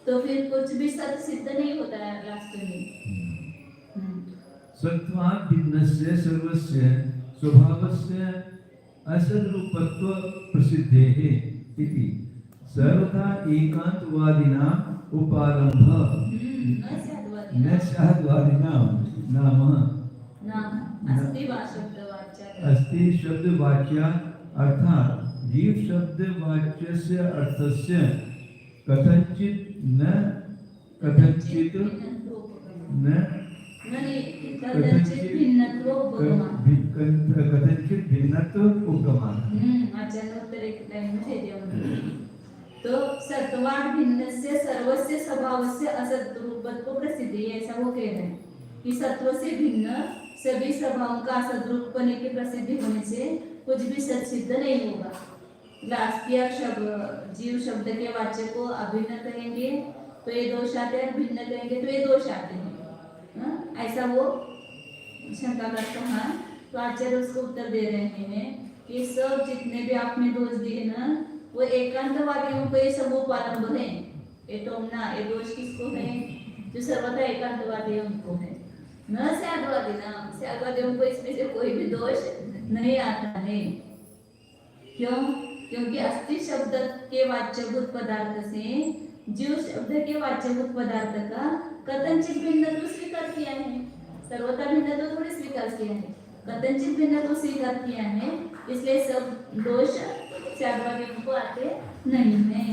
तो फिर कुछ भी सत्य सिद्ध नहीं होता है लास्ट में। सत्वात् भिन्नस्य सर्वस्य स्वभावस्य असद्रूपत्व प्रसिद्धेः इति सर्वथा एकांतवादिनाम् उपारम्भः न स्याद्वादिनां नाम अस्ति वा शब्दवाच्य, अस्ति शब्दवाच्यात् अर्थात् जीव शब्दवाच्यस्य अर्थस्य कथंचित भिन्नत्व उपगमान। तो सत्वात् भिन्नस्य सर्वस्य स्वभावस्य असद्रूपत्व प्रसिद्धि, ऐसा वो कह रहे हैं कि सत्व से भिन्न सभी स्वभावों का असद्रूप होने की प्रसिद्धि होने से कुछ भी सत सिद्ध नहीं होगा। लास्टिया शब्द जीव शब्द के वाच्य को अभिन्न कहेंगे तो ये दोष आते हैं, भिन्न कहेंगे तो ये दोष आते हैं। ऐसा वो शंका करता है। तो आचार्य उसको उत्तर दे रहे हैं कि सब जितने भी आपने दोष दिए ना वो एकांतवादियों को ये सब उपालंब है। ये टोमना ये दोष किसको है, जो सर्वथा एकांतवादी उनको है, न स्याद्वादी नाम, स्याद्वादियों को इसमें से कोई भी दोष नहीं आता है। क्यों? क्योंकि अस्ति शब्द के वाच्यभूत पदार्थ से जीव शब्द के वाच्यभूत पदार्थ का कथंचित भिन्नत्व स्वीकार किया है, सर्वथा भिन्नत्व थोड़ी स्वीकार किया है, कथंचित भिन्नत्व स्वीकार किया है, इसलिए सब दोष स्याद्वादियों को आते नहीं है।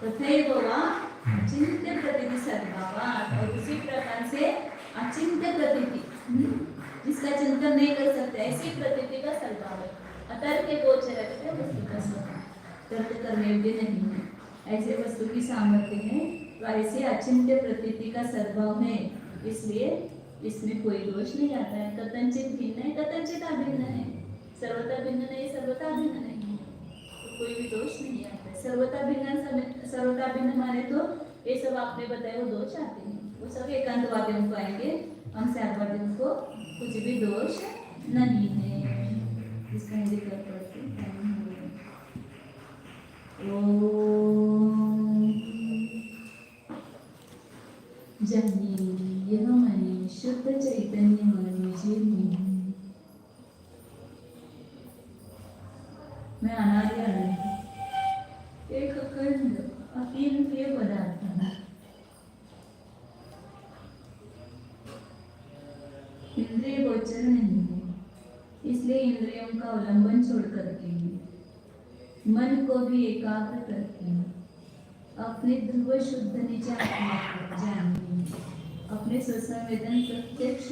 तथैव वा अचिंत्य प्रतीति सद्भावात्, और उसी प्रकार से अचिंत्य प्रतीति, जिसका चिंतन नहीं कर सकते ऐसी प्रतीति का सद्भाव है। अतर्क के गोचर है वस्तु का स्वभाव, तर्क करने योग्य नहीं है, ऐसे वस्तु की सामर्थ्य है, तो ऐसे अचिंत्य प्रतीति का सद्भाव है। इसलिए इसमें कोई दोष नहीं आता है। कथनचित भिन्न है, कथनचित अभिन्न है। सर्वथा भिन्न नहीं, सर्वथा अभिन्न नहीं, तो कोई भी दोष नहीं आता है। सर्वथा भिन्न माने तो ये सब आपने बताया वो दोष आते हैं, वो सब एकांतवादियों को आएंगे। हम सारवादियों को कुछ भी दोष नहीं है। इसका हिंदी कर पढ़ते जनी यह मनी शुद्ध चैतन्य मन मुझे नहीं। मैं अनादि अनंत एक अखंड अतीन्द्रिय पदार्थ हूँ। इंद्रिय गोचर नहीं है, इसलिए इंद्रियों का अवलंबन छोड़ करके मन को भी एकाग्र करके अपने ध्रुव शुद्ध निज आत्मा को जानने, अपने स्वसंवेदन प्रत्यक्ष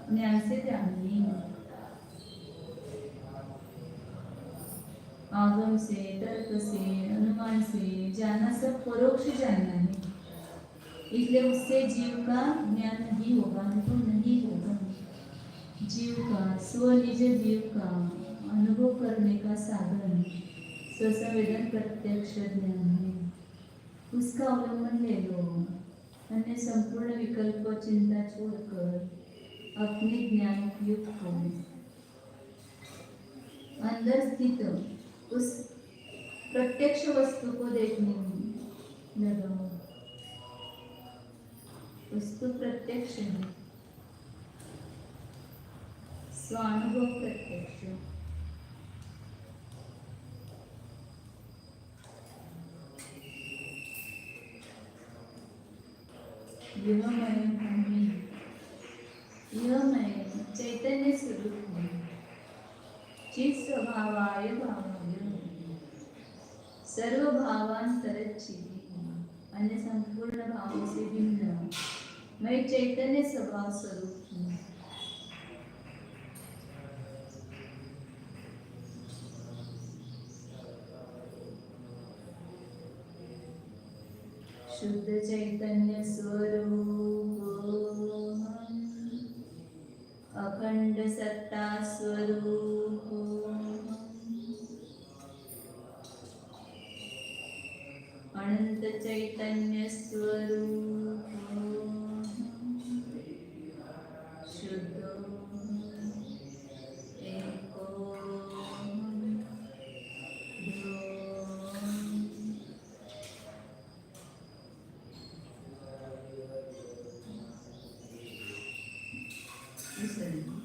ज्ञान से जानने, आगम से, तर्क से, अनुमान से जानना सब परोक्ष जानना है। इसलिए उससे जीव का ज्ञान नहीं होगा, अनुभव नहीं होगा। जीव का स्वनिज जीव का अनुभव करने का साधन स्वसंवेदन प्रत्यक्ष ज्ञान है। उसका अवलंबन ले लो, अन्य संपूर्ण विकल्प चिंता छोड़कर अपने ज्ञान युक्त हो अंदर स्थित उस प्रत्यक्ष वस्तु को देखने में लगाओ। वस्तु प्रत्यक्ष है, स्वानुभव प्रत्यक्ष। यह मैं चैतन्य स्वरूप हूँ, चित स्वभावाय भावाय सर्व भावांतरच्छिदी, अन्य संपूर्ण भावों से भिन्न मैं चैतन्य स्वभाव स्वरूप हूँ। शुद्ध चैतन्य स्वरूप, अखंड सत्ता स्वरूप, अनंत चैतन्य स्वरूप, शुद्ध एको Listen.